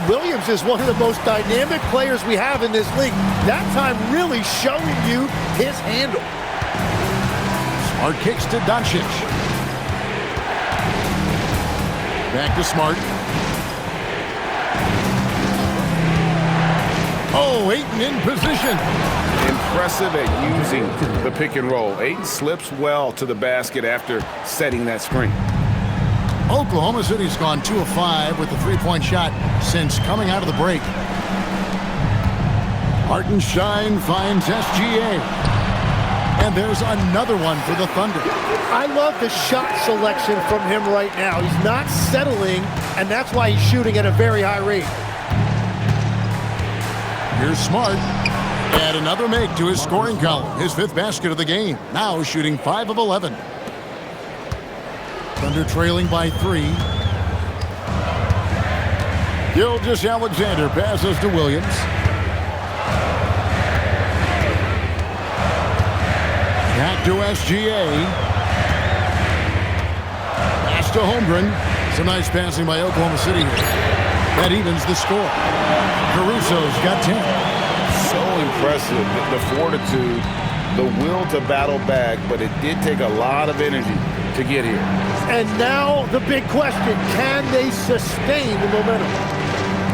Speaker 4: Williams is one of the most dynamic players we have in this league. That time really showing you his handle.
Speaker 2: Smart kicks to Doncic. Back to Smart. Oh, Ayton in position.
Speaker 3: Impressive at using the pick and roll. Ayton slips well to the basket after setting that screen.
Speaker 2: Oklahoma City's gone 2 of 5 with the three-point shot since coming out of the break. Hartenstein finds SGA. And there's another one for the Thunder.
Speaker 4: I love the shot selection from him right now. He's not settling, and that's why he's shooting at a very high rate.
Speaker 2: Here's Smart. Add another make to his scoring column. His 5th basket of the game. Now shooting 5 of 11. Thunder trailing by 3. Gilgeous-Alexander passes to Williams. Back to SGA. Pass to Holmgren. Some nice passing by Oklahoma City here. That evens the score. Caruso's got 10.
Speaker 3: So impressive, the fortitude, the will to battle back, but it did take a lot of energy to get here.
Speaker 4: And now the big question, can they sustain the momentum?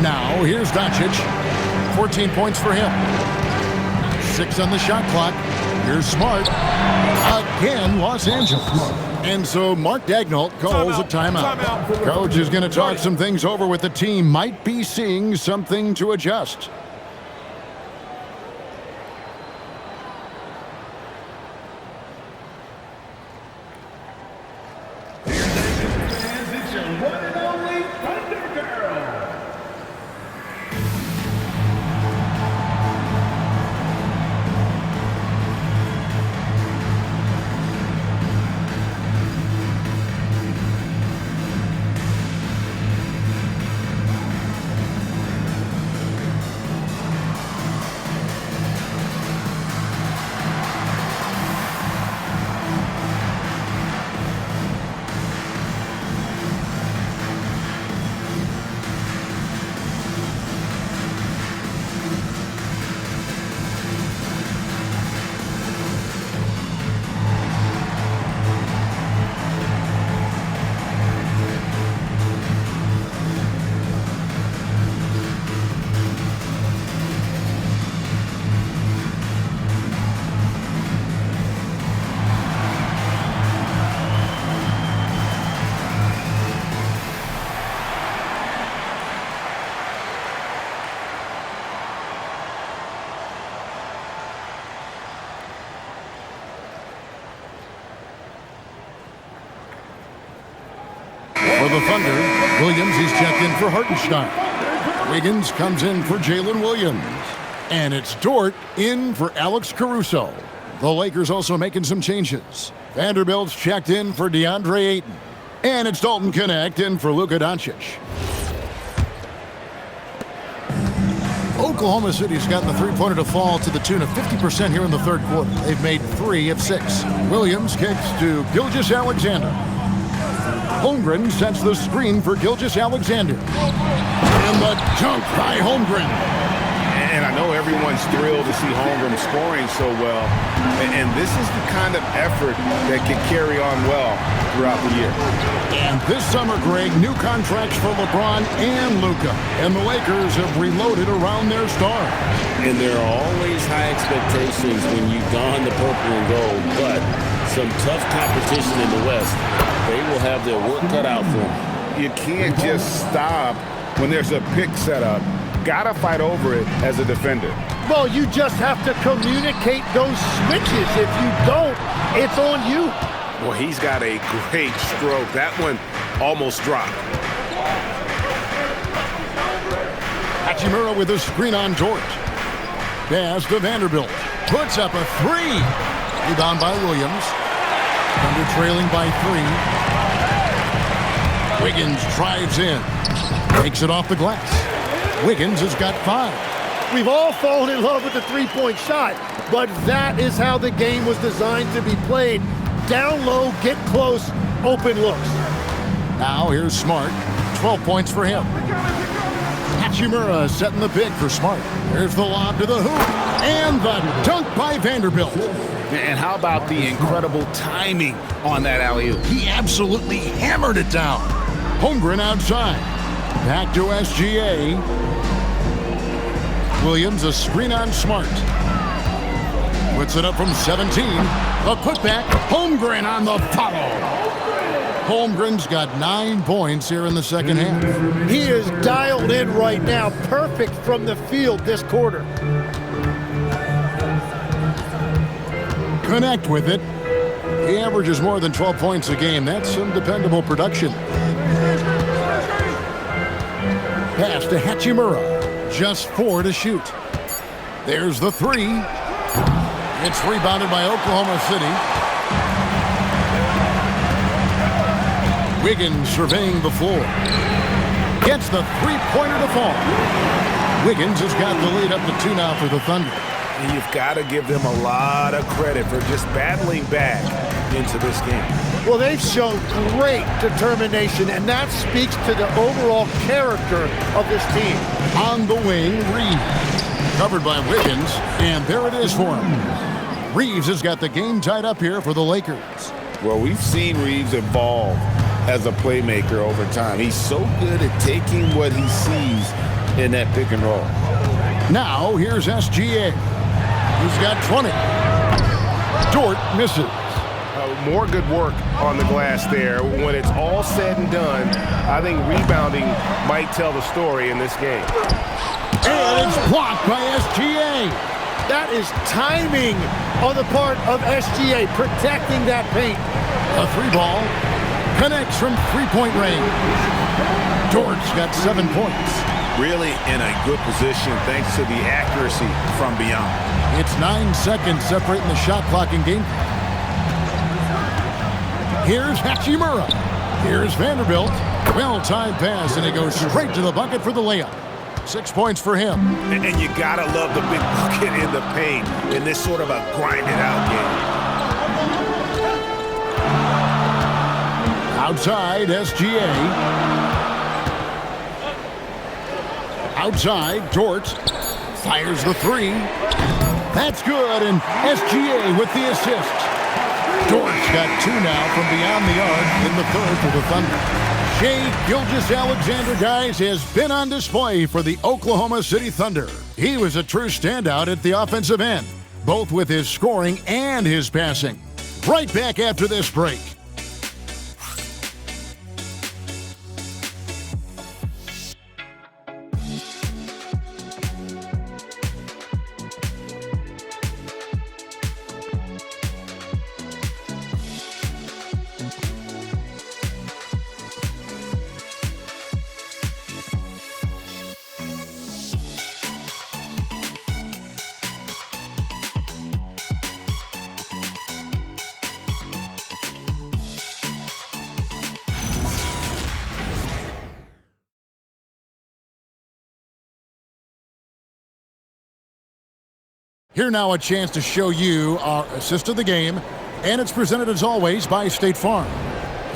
Speaker 2: Now here's Doncic. 14 points for him. 6 on the shot clock. Here's Smart. Again, Los Angeles. And so Mark Daigneault calls a timeout. Coach is going to talk some things over with the team. Might be seeing something to adjust.
Speaker 7: It's your one and only Thunder Girl.
Speaker 2: For the Thunder, Williams is checked in for Hartenstein. Wiggins comes in for Jalen Williams. And it's Dort in for Alex Caruso. The Lakers also making some changes. Vanderbilt's checked in for DeAndre Ayton. And it's Dalton Knecht in for Luka Doncic. Oklahoma City's gotten the three-pointer to fall to the tune of 50% here in the third quarter. They've made 3 of 6. Williams kicks to Gilgeous-Alexander. Holmgren sets the screen for Gilgeous-Alexander. And the dunk by Holmgren.
Speaker 3: And I know everyone's thrilled to see Holmgren scoring so well. And this is the kind of effort that can carry on well throughout the year.
Speaker 2: And this summer, Greg, new contracts for LeBron and Luka. And the Lakers have reloaded around their stars.
Speaker 8: And there are always high expectations when you don the purple and gold, but some tough competition in the West. They will have their work cut out for them.
Speaker 3: You can't just stop when there's a pick set up. Gotta fight over it as a defender.
Speaker 4: Well, you just have to communicate those switches. If you don't, it's on you.
Speaker 3: Well, he's got a great stroke. That one almost dropped.
Speaker 2: Hachimura with a screen on Dort. Pass to Vanderbilt. Puts up a 3. Rebound by Williams. Thunder trailing by 3. Wiggins drives in. Takes it off the glass. Wiggins has got 5.
Speaker 4: We've all fallen in love with the three-point shot, but that is how the game was designed to be played. Down low, get close, open looks.
Speaker 2: Now here's Smart. 12 points for him. Hachimura setting the pick for Smart. There's the lob to the hoop. And the dunk by Vanderbilt.
Speaker 3: And how about the incredible timing on that alley-oop?
Speaker 2: He absolutely hammered it down. Holmgren outside. Back to SGA. Williams a screen on Smart. Puts it up from 17. A putback. Holmgren on the follow. Holmgren's got 9 points here in the second half.
Speaker 4: He is dialed in right now. Perfect from the field this quarter.
Speaker 2: Connect with it. He averages more than 12 points a game. That's some dependable production. Pass to Hachimura. Just 4 to shoot. There's the 3. It's rebounded by Oklahoma City. Wiggins surveying the floor. Gets the three-pointer to fall. Wiggins has got the lead up to 2 now for the Thunder.
Speaker 3: And you've got to give them a lot of credit for just battling back into this game.
Speaker 4: Well, they've shown great determination, and that speaks to the overall character of this team.
Speaker 2: On the wing, Reeves. Covered by Wiggins, and there it is for him. Reeves has got the game tied up here for the Lakers.
Speaker 8: Well, we've seen Reeves evolve as a playmaker over time. He's so good at taking what he sees in that pick and roll.
Speaker 2: Now, here's SGA. He's got 20. Dort misses.
Speaker 3: More good work on the glass there. When it's all said and done, I think rebounding might tell the story in this game.
Speaker 2: And it's blocked by SGA.
Speaker 4: That is timing on the part of SGA, protecting that paint.
Speaker 2: A 3-ball connects from three-point range. Dort's got 7 points.
Speaker 3: Really in a good position thanks to the accuracy from beyond.
Speaker 2: It's 9 seconds separating the shot clock and game. Here's Hachimura. Here's Vanderbilt. Well-timed pass, and he goes straight to the bucket for the layup. 6 points for him.
Speaker 3: And you gotta love the big bucket in the paint in this sort of a grinded-out game.
Speaker 2: Outside, SGA. Outside, Dort fires the 3. That's good, and SGA with the assist. Dort's got 2 now from beyond the arc in the third for the Thunder. Shai Gilgeous-Alexander, guys, has been on display for the Oklahoma City Thunder. He was a true standout at the offensive end, both with his scoring and his passing. Right back after this break. Here now a chance to show you our assist of the game, and it's presented as always by State Farm.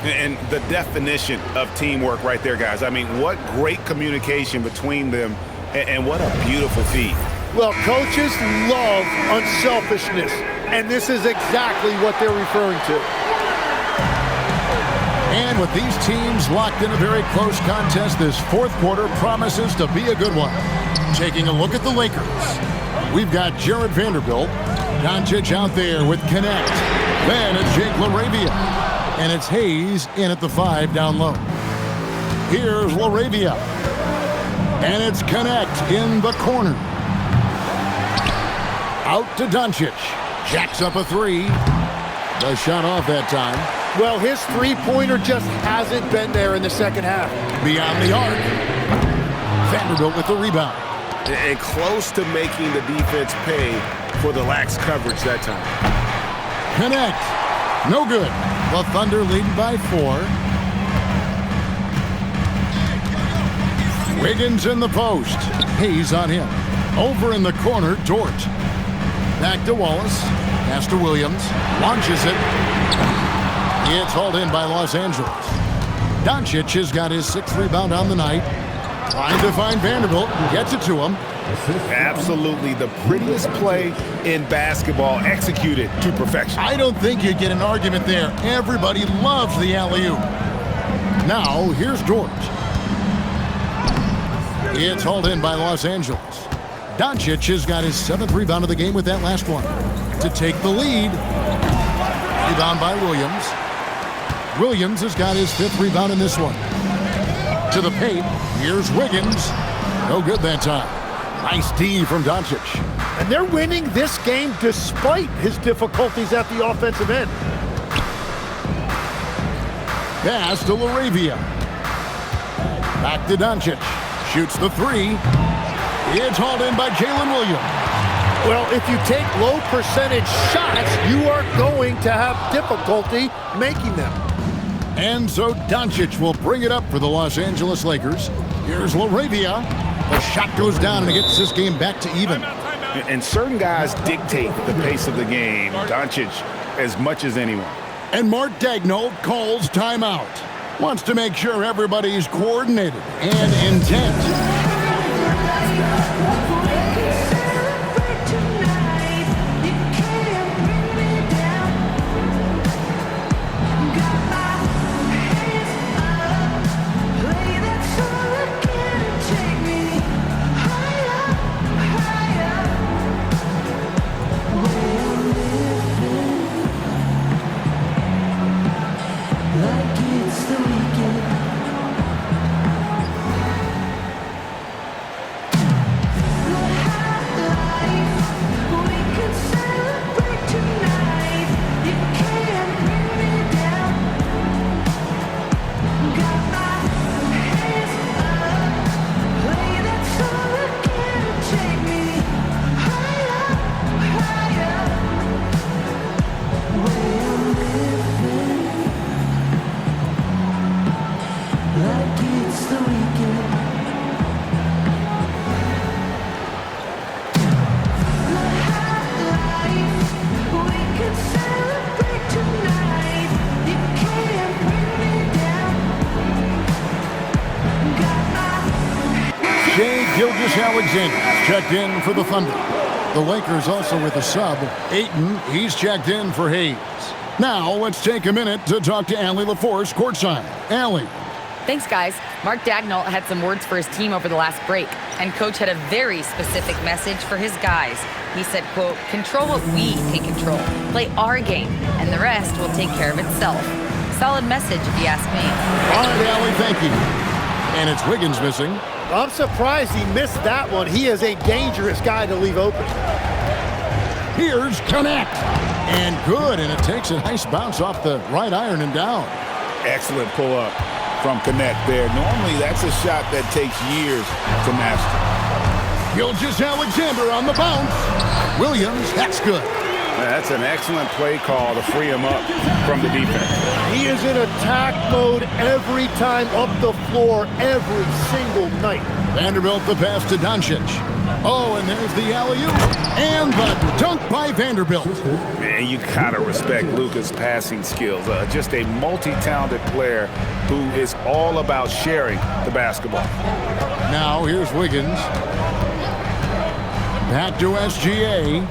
Speaker 3: And the definition of teamwork right there, guys. I mean, what great communication between them, and what a beautiful feat.
Speaker 4: Well, coaches love unselfishness, and this is exactly what they're referring to.
Speaker 2: And with these teams locked in a very close contest, this fourth quarter promises to be a good one. Taking a look at the Lakers. We've got Jared Vanderbilt. Doncic out there with Connect. Then it's Jake LaRavia. And it's Hayes in at the 5 down low. Here's LaRavia. And it's Connect in the corner. Out to Doncic. Jacks up a 3. The shot off that time.
Speaker 4: Well, his three-pointer just hasn't been there in the second half.
Speaker 2: Beyond the arc. Vanderbilt with the rebound.
Speaker 3: And close to making the defense pay for the lax coverage that time.
Speaker 2: Connect. No good. The Thunder leading by 4. Wiggins in the post. Hayes on him. Over in the corner, Dort. Back to Wallace. Pass to Williams. Launches it. It's hauled in by Los Angeles. Doncic has got his 6th rebound on the night. Trying to find Vanderbilt. Gets it to him.
Speaker 3: Absolutely the prettiest play in basketball, executed to perfection.
Speaker 2: I don't think you get an argument there. Everybody loves the alley-oop. Now, here's Dort. It's hauled in by Los Angeles. Doncic has got his 7th rebound of the game with that last one. To take the lead. Rebound by Williams. Williams has got his 5th rebound in this one. To the paint. Here's Wiggins. No good that time. Nice D from Doncic.
Speaker 4: And they're winning this game despite his difficulties at the offensive end.
Speaker 2: Pass to LaRavia. Back to Doncic. Shoots the 3. It's hauled in by Jalen Williams.
Speaker 4: Well, if you take low percentage shots, you are going to have difficulty making them.
Speaker 2: And so Doncic will bring it up for the Los Angeles Lakers. Here's LaRavia. The shot goes down and it gets this game back to even.
Speaker 3: And certain guys dictate the pace of the game. Doncic as much as anyone.
Speaker 2: And Mark Daigneault calls timeout. Wants to make sure everybody's coordinated and intent. Gilgeous-Alexander checked in for the Thunder. The Lakers also with a sub. Ayton, he's checked in for Hayes. Now let's take a minute to talk to Allie LaForce courtside. Allie.
Speaker 5: Thanks, guys. Mark Daigneault had some words for his team over the last break, and Coach had a very specific message for his guys. He said, quote, control what we can control. Play our game, and the rest will take care of itself. Solid message, if you ask me.
Speaker 2: All right, Allie, thank you. And it's Wiggins missing.
Speaker 4: I'm surprised he missed that one. He is a dangerous guy to leave open.
Speaker 2: Here's Connect. And good, and it takes a nice bounce off the right iron and down.
Speaker 3: Excellent pull-up from Connect there. Normally, that's a shot that takes years to master.
Speaker 2: Gilgeous-Alexander on the bounce. Williams, that's good.
Speaker 3: That's an excellent play call to free him up from the defense.
Speaker 4: He is in attack mode every time up the floor, every single night.
Speaker 2: Vanderbilt the pass to Doncic. Oh, and there's the alley-oop. And the dunk by Vanderbilt.
Speaker 3: Man, you gotta respect Luka's passing skills. Just a multi-talented player who is all about sharing the basketball.
Speaker 2: Now here's Wiggins. Back to SGA.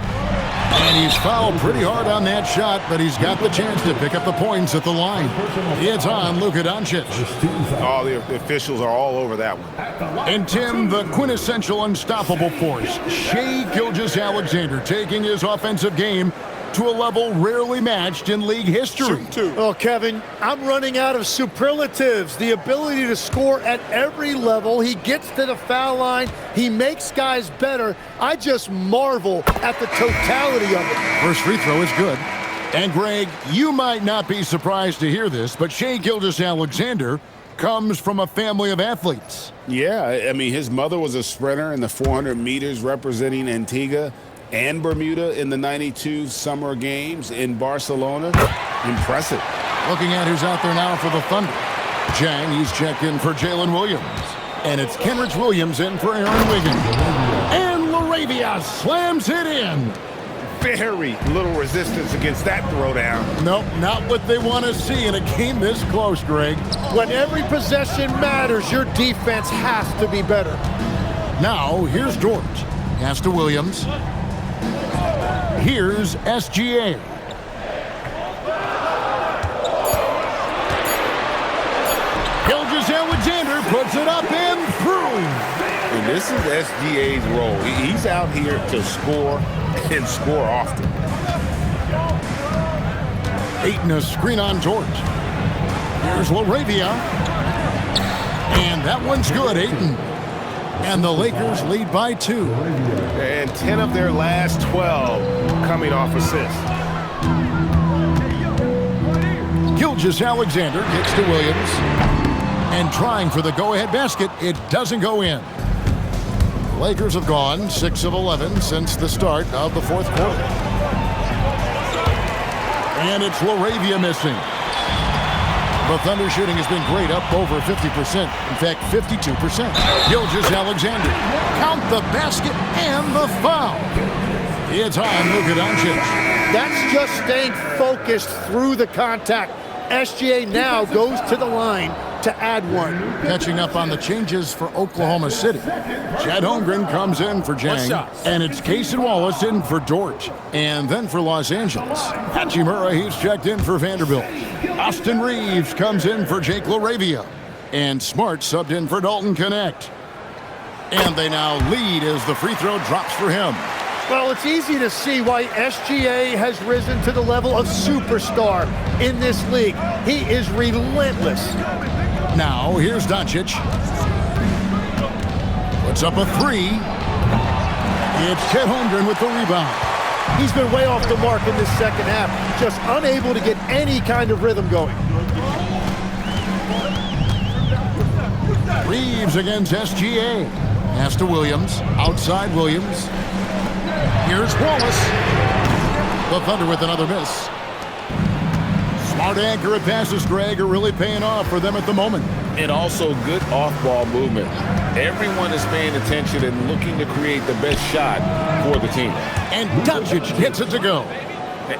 Speaker 2: And he's fouled pretty hard on that shot, but he's got the chance to pick up the points at the line. It's on Luka Doncic.
Speaker 3: Oh, the officials are all over that one.
Speaker 2: And Tim, the quintessential unstoppable force, Shai Gilgeous-Alexander, taking his offensive game to a level rarely matched in league history.
Speaker 4: Oh, Kevin, I'm running out of superlatives. The ability to score at every level. He gets to the foul line. He makes guys better. I just marvel at the totality of it.
Speaker 2: First free throw is good. And Greg, you might not be surprised to hear this, but Shai Gilgeous-Alexander comes from a family of athletes.
Speaker 8: Yeah, I mean, his mother was a sprinter in the 400 meters representing Antigua and Bermuda in the '92 Summer Games in Barcelona. Impressive.
Speaker 2: Looking at who's out there now for the Thunder. Jang, he's checked in for Jalen Williams. And it's Kenrich Williams in for Aaron Wiggins. And LaRavia slams it in.
Speaker 3: Very little resistance against that throwdown.
Speaker 2: Nope, not what they want to see in a game this close, Greg.
Speaker 4: When every possession matters, your defense has to be better.
Speaker 2: Now, here's George. Pass to Williams. Here's SGA. Gilgeous-Alexander puts it up and through.
Speaker 8: And this is SGA's role. He's out here to score and score often.
Speaker 2: Ayton a screen on George. Here's LaRavia. And that one's good, Ayton. And the Lakers lead by 2.
Speaker 3: And 10 of their last 12 coming off assists.
Speaker 2: Gilgeous-Alexander gets to Williams. And trying for the go-ahead basket, it doesn't go in. The Lakers have gone 6 of 11 since the start of the fourth quarter. And it's LaRavia missing. The Thunder shooting has been great, up over 50%. In fact, 52%. Gilgeous-Alexander. Count the basket and the foul. It's on Luka Doncic.
Speaker 4: That's just staying focused through the contact. SGA now goes to the line to add one.
Speaker 2: Catching up on the changes for Oklahoma City. Chet Holmgren comes in for Jang. And it's Cason Wallace in for George. And then for Los Angeles, Hachimura, he's checked in for Vanderbilt. Austin Reeves comes in for Jake LaRavia. And Smart subbed in for Dalton Connect. And they now lead as the free throw drops for him.
Speaker 4: Well, it's easy to see why SGA has risen to the level of superstar in this league. He is relentless.
Speaker 2: Now, here's Doncic. Puts up a 3. It's Chet Holmgren with the rebound.
Speaker 4: He's been way off the mark in this second half, just unable to get any kind of rhythm going.
Speaker 2: Reeves against SGA. Pass to Williams. Outside Williams. Here's Wallace. The Thunder with another miss. Smart, accurate passes, Greg, are really paying off for them at the moment.
Speaker 8: And also good off-ball movement. Everyone is paying attention and looking to create the best shot for the team.
Speaker 2: And Doncic gets it to go.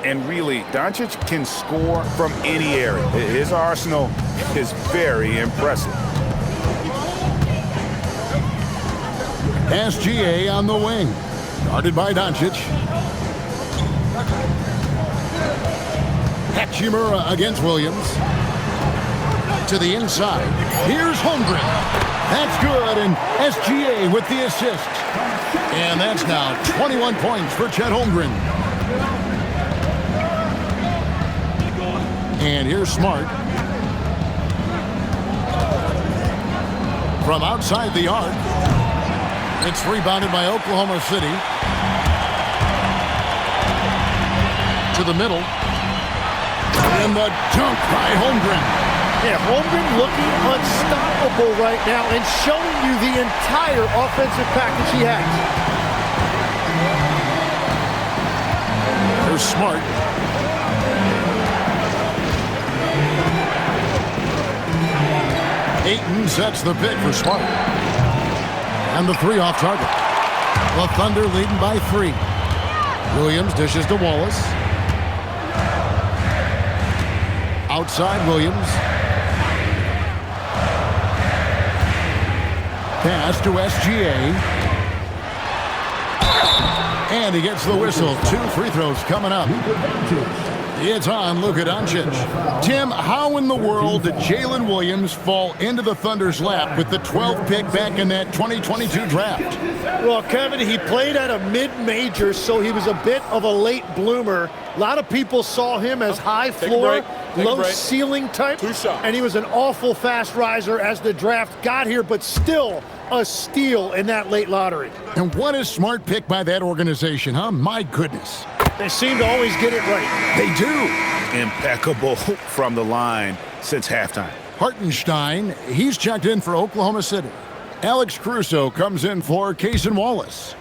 Speaker 3: And really, Doncic can score from any area. His arsenal is very impressive.
Speaker 2: SGA on the wing. Guarded by Doncic. Hachimura against Williams. To the inside. Here's Holmgren. That's good, and SGA with the assist. And that's now 21 points for Chet Holmgren. And here's Smart. From outside the arc. It's rebounded by Oklahoma City. To the middle. And the dunk by Holmgren.
Speaker 4: Yeah, Holmgren looking unstoppable right now and showing you the entire offensive package he has.
Speaker 2: Here's Smart. Ayton sets the pick for Smart. And the 3 off target. The Thunder leading by 3. Williams dishes to Wallace. Outside Williams. Pass to SGA. And he gets the whistle. 2 free throws coming up. It's on Luka Doncic. Tim, how in the world did Jalen Williams fall into the Thunder's lap with the 12th pick back in that 2022 draft?
Speaker 4: Well, Kevin, he played at a mid-major, so he was a bit of a late bloomer. A lot of people saw him as high floor, low ceiling type, and he was an awful fast riser as the draft got here, but still a steal in that late lottery.
Speaker 2: And what a smart pick by that organization, huh? My goodness.
Speaker 4: They seem to always get it right.
Speaker 3: They do. Impeccable from the line since halftime.
Speaker 2: Hartenstein, he's checked in for Oklahoma City. Alex Caruso comes in for Cason Wallace.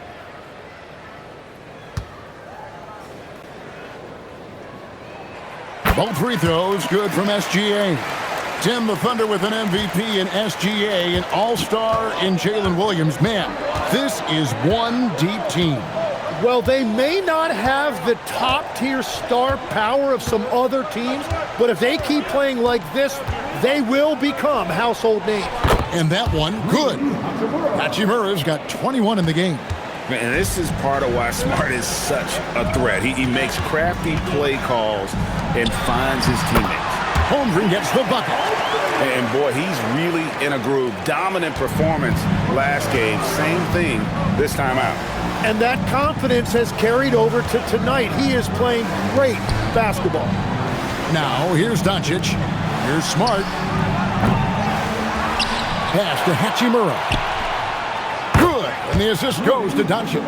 Speaker 2: Both free throws good from SGA. Tim, the Thunder with an MVP in SGA, an all-star in Jalen Williams. Man, this is one deep team.
Speaker 4: Well, they may not have the top-tier star power of some other teams, but if they keep playing like this, they will become household names.
Speaker 2: And that one, good. Hachimura's got 21 in the game.
Speaker 3: Man, this is part of why Smart is such a threat. He makes crafty play calls and finds his teammates.
Speaker 2: Holmgren gets the bucket.
Speaker 3: And boy, he's really in a groove. Dominant performance last game. Same thing this time out.
Speaker 4: And that confidence has carried over to tonight. He is playing great basketball.
Speaker 2: Now, here's Doncic. Here's Smart. Pass to Hachimura. Good. And the assist goes to Doncic.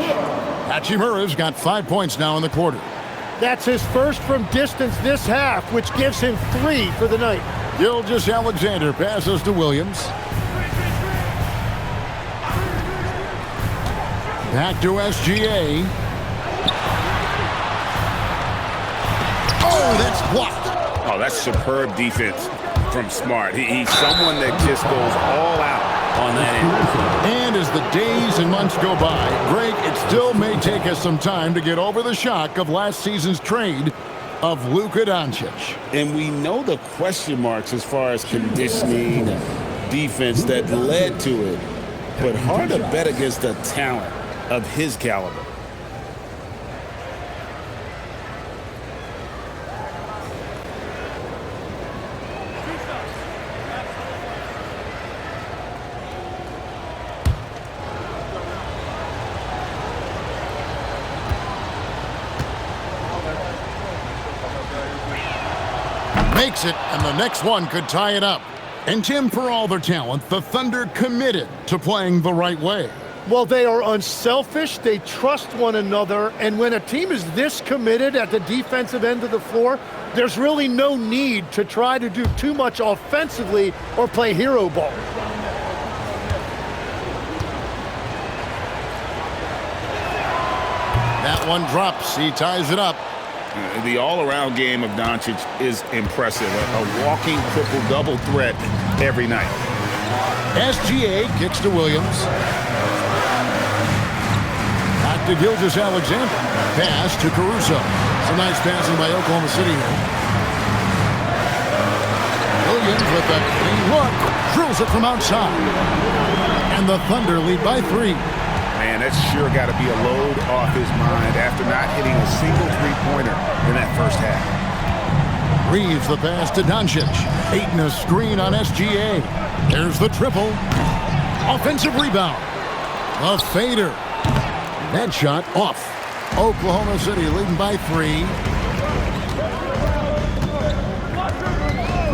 Speaker 2: Hachimura's got 5 points now in the quarter.
Speaker 4: That's his first from distance this half, which gives him 3 for the night.
Speaker 2: Gilgeous-Alexander passes to Williams. Back to SGA. Oh, that's blocked.
Speaker 3: Oh, that's superb defense from Smart. He's someone that just goes all out on that end.
Speaker 2: And as the days and months go by, Greg, it still may take us some time to get over the shock of last season's trade of Luka Doncic.
Speaker 8: And we know the question marks as far as conditioning, defense that led to it. But hard to bet against the talent of his caliber.
Speaker 2: Makes it, and the next one could tie it up. And Tim, for all their talent, the Thunder committed to playing the right way.
Speaker 4: Well, they are unselfish, they trust one another, and when a team is this committed at the defensive end of the floor, there's really no need to try to do too much offensively or play hero ball.
Speaker 2: That one drops, he ties it up.
Speaker 3: The all-around game of Doncic is impressive. A walking triple-double threat every night.
Speaker 2: SGA kicks to Williams. Back to Gilgeous-Alexander. Pass to Caruso. Some nice passing by Oklahoma City here. Williams with a clean look. Drills it from outside. And the Thunder lead by 3.
Speaker 3: Man, that's sure got to be a load off his mind after not hitting a single three-pointer in that first half.
Speaker 2: Reeves the pass to Doncic. Ayton a screen on SGA. There's the triple. Offensive rebound. A fader. That shot off. Oklahoma City leading by 3.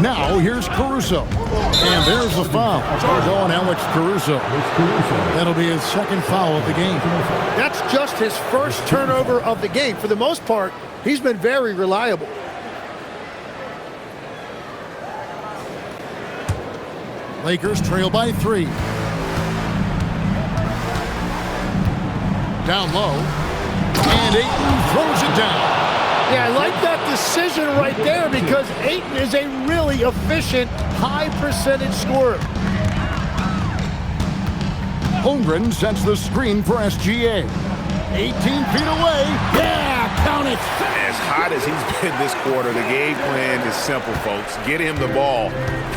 Speaker 2: Now here's Caruso. And there's the foul. We're going Alex Caruso. That'll be his second foul of the game.
Speaker 4: That's just his first turnover of the game. For the most part, he's been very reliable.
Speaker 2: Lakers trail by 3. Down low. And Ayton throws it down.
Speaker 4: Yeah, I like that decision right there because Ayton is a really efficient, high-percentage scorer.
Speaker 2: Holmgren sets the screen for SGA. 18 feet away. Yeah, count it.
Speaker 3: As hot as he's been this quarter, the game plan is simple, folks. Get him the ball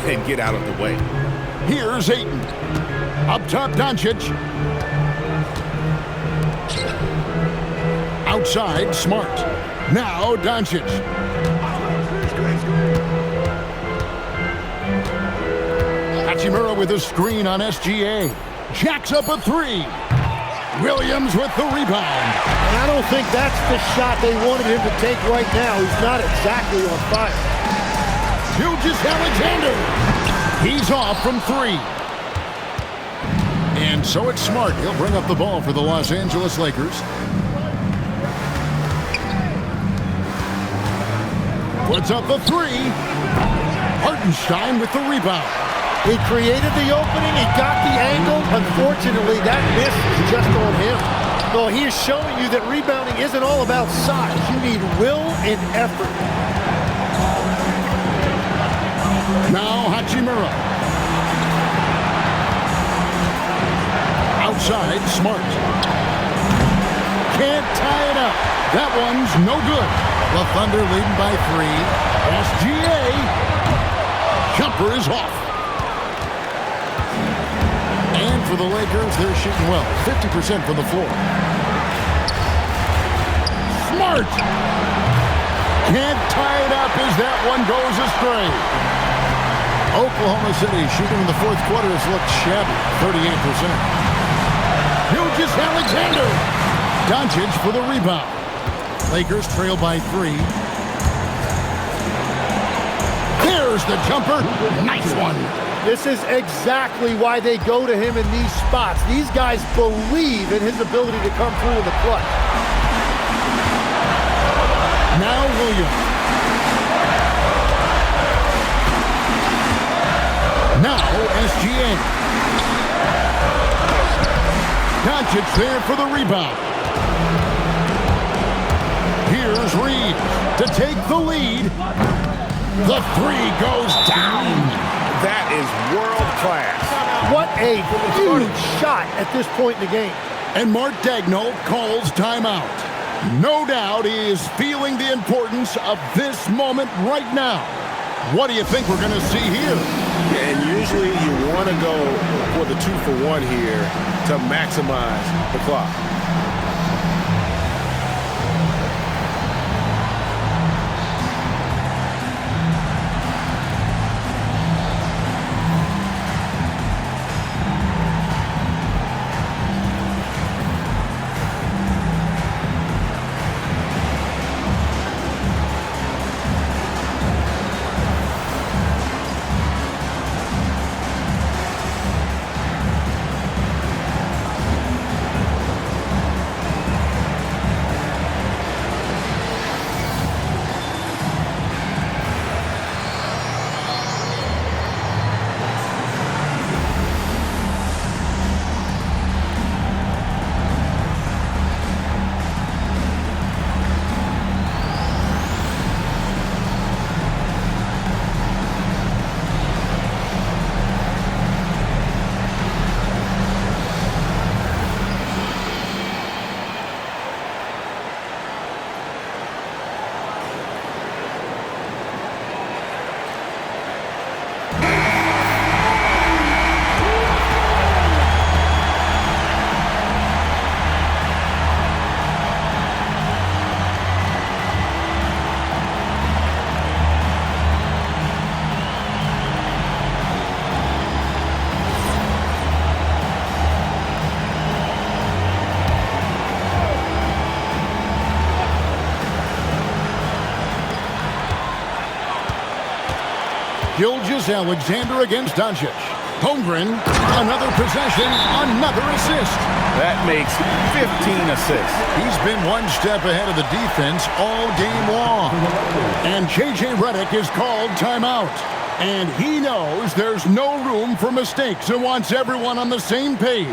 Speaker 3: and get out of the way.
Speaker 2: Here's Ayton. Up top, Doncic. Outside, Smart. Now, Doncic. Hachimura with a screen on SGA. Jacks up a 3. Williams with the rebound.
Speaker 4: And I don't think that's the shot they wanted him to take right now. He's not exactly on fire.
Speaker 2: Gilgeous-Alexander. He's off from 3. And so it's Smart. He'll bring up the ball for the Los Angeles Lakers. Puts up the 3. Hartenstein with the rebound.
Speaker 4: He created the opening. He got the angle. Unfortunately, that miss is just on him. Well, he is showing you that rebounding isn't all about size. You need will and effort.
Speaker 2: Now Hachimura. Outside, Smart. Can't tie it up. That one's no good. The Thunder leading by 3. SGA. Jumper is off. And for the Lakers, they're shooting well. 50% from the floor. Smart. Can't tie it up as that one goes astray. Oklahoma City shooting in the fourth quarter has looked shabby. 38%. Gilgeous-Alexander. Doncic for the rebound. Lakers trail by 3. There's the jumper. Nice one.
Speaker 4: This is exactly why they go to him in these spots. These guys believe in his ability to come through in the clutch.
Speaker 2: Now Williams. Now SGA. Doncic there for the rebound. Here's Reed to take the lead. The 3 goes down.
Speaker 3: That is world class.
Speaker 4: What a huge shot at this point in the game.
Speaker 2: And Mark Daigneault calls timeout. No doubt he is feeling the importance of this moment right now. What do you think we're going to see here?
Speaker 8: And usually you want to go for the 2-for-1 here to maximize the clock.
Speaker 2: Gilgeous-Alexander against Doncic. Holmgren, another possession, another assist.
Speaker 3: That makes 15 assists.
Speaker 2: He's been one step ahead of the defense all game long. And J.J. Redick is called timeout. And he knows there's no room for mistakes and wants everyone on the same page.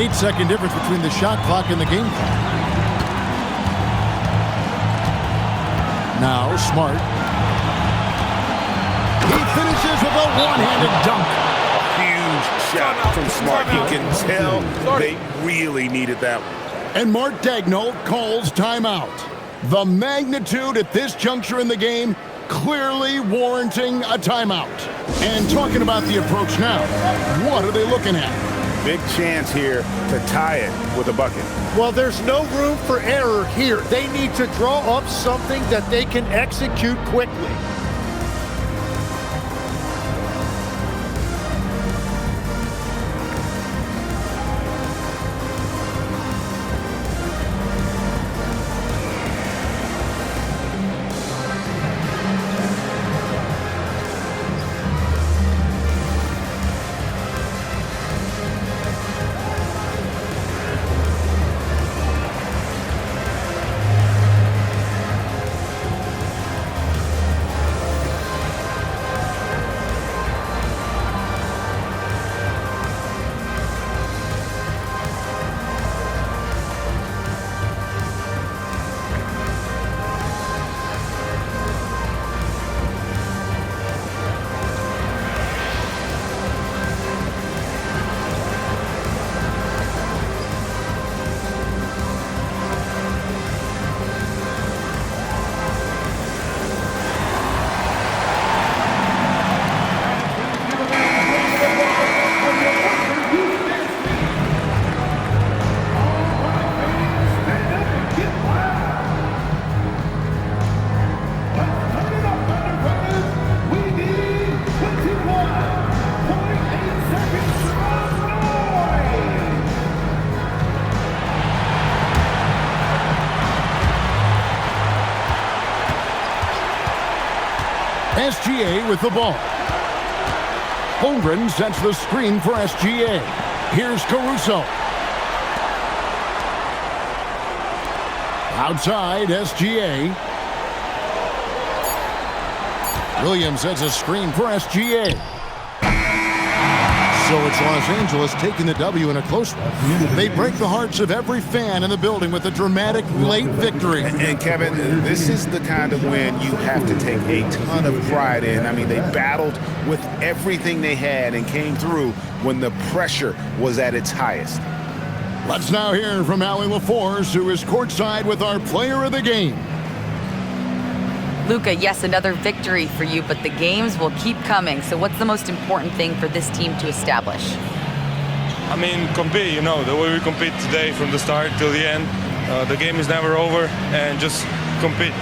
Speaker 2: 8-second difference between the shot clock and the game clock. Now, Smart. He finishes with a one-handed dunk.
Speaker 3: Huge shot from Smart. You can tell they really needed that one.
Speaker 2: And Mark Daigneault calls timeout. The magnitude at this juncture in the game clearly warranting a timeout. And talking about the approach now, what are they looking at?
Speaker 3: Big chance here to tie it with a bucket.
Speaker 4: Well, there's no room for error here. They need to draw up something that they can execute quickly.
Speaker 2: SGA with the ball. Holmgren sets the screen for SGA. Here's Caruso. Outside, SGA. Williams sets a screen for SGA. So it's Los Angeles taking the W in a close one. They break the hearts of every fan in the building with a dramatic late victory.
Speaker 3: And Kevin, this is the kind of win you have to take a ton of pride in. I mean, they battled with everything they had and came through when the pressure was at its highest.
Speaker 2: Let's now hear from Allie LaForce, who is courtside with our player of the game.
Speaker 5: Luka, yes, another victory for you, but the games will keep coming. So what's the most important thing for this team to establish?
Speaker 9: I mean, compete, the way we compete today from the start till the end. The game is never over, and just compete.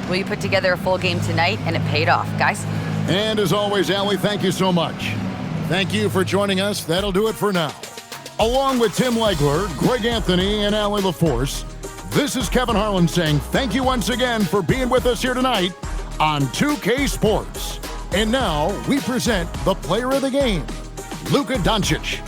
Speaker 5: Will you put together a full game tonight? And it paid off, guys.
Speaker 2: And as always, Allie, thank you so much. Thank you for joining us. That'll do it for now. Along with Tim Legler, Greg Anthony, and Allie LaForce, this is Kevin Harlan saying thank you once again for being with us here tonight on 2K Sports. And now we present the player of the game, Luka Doncic.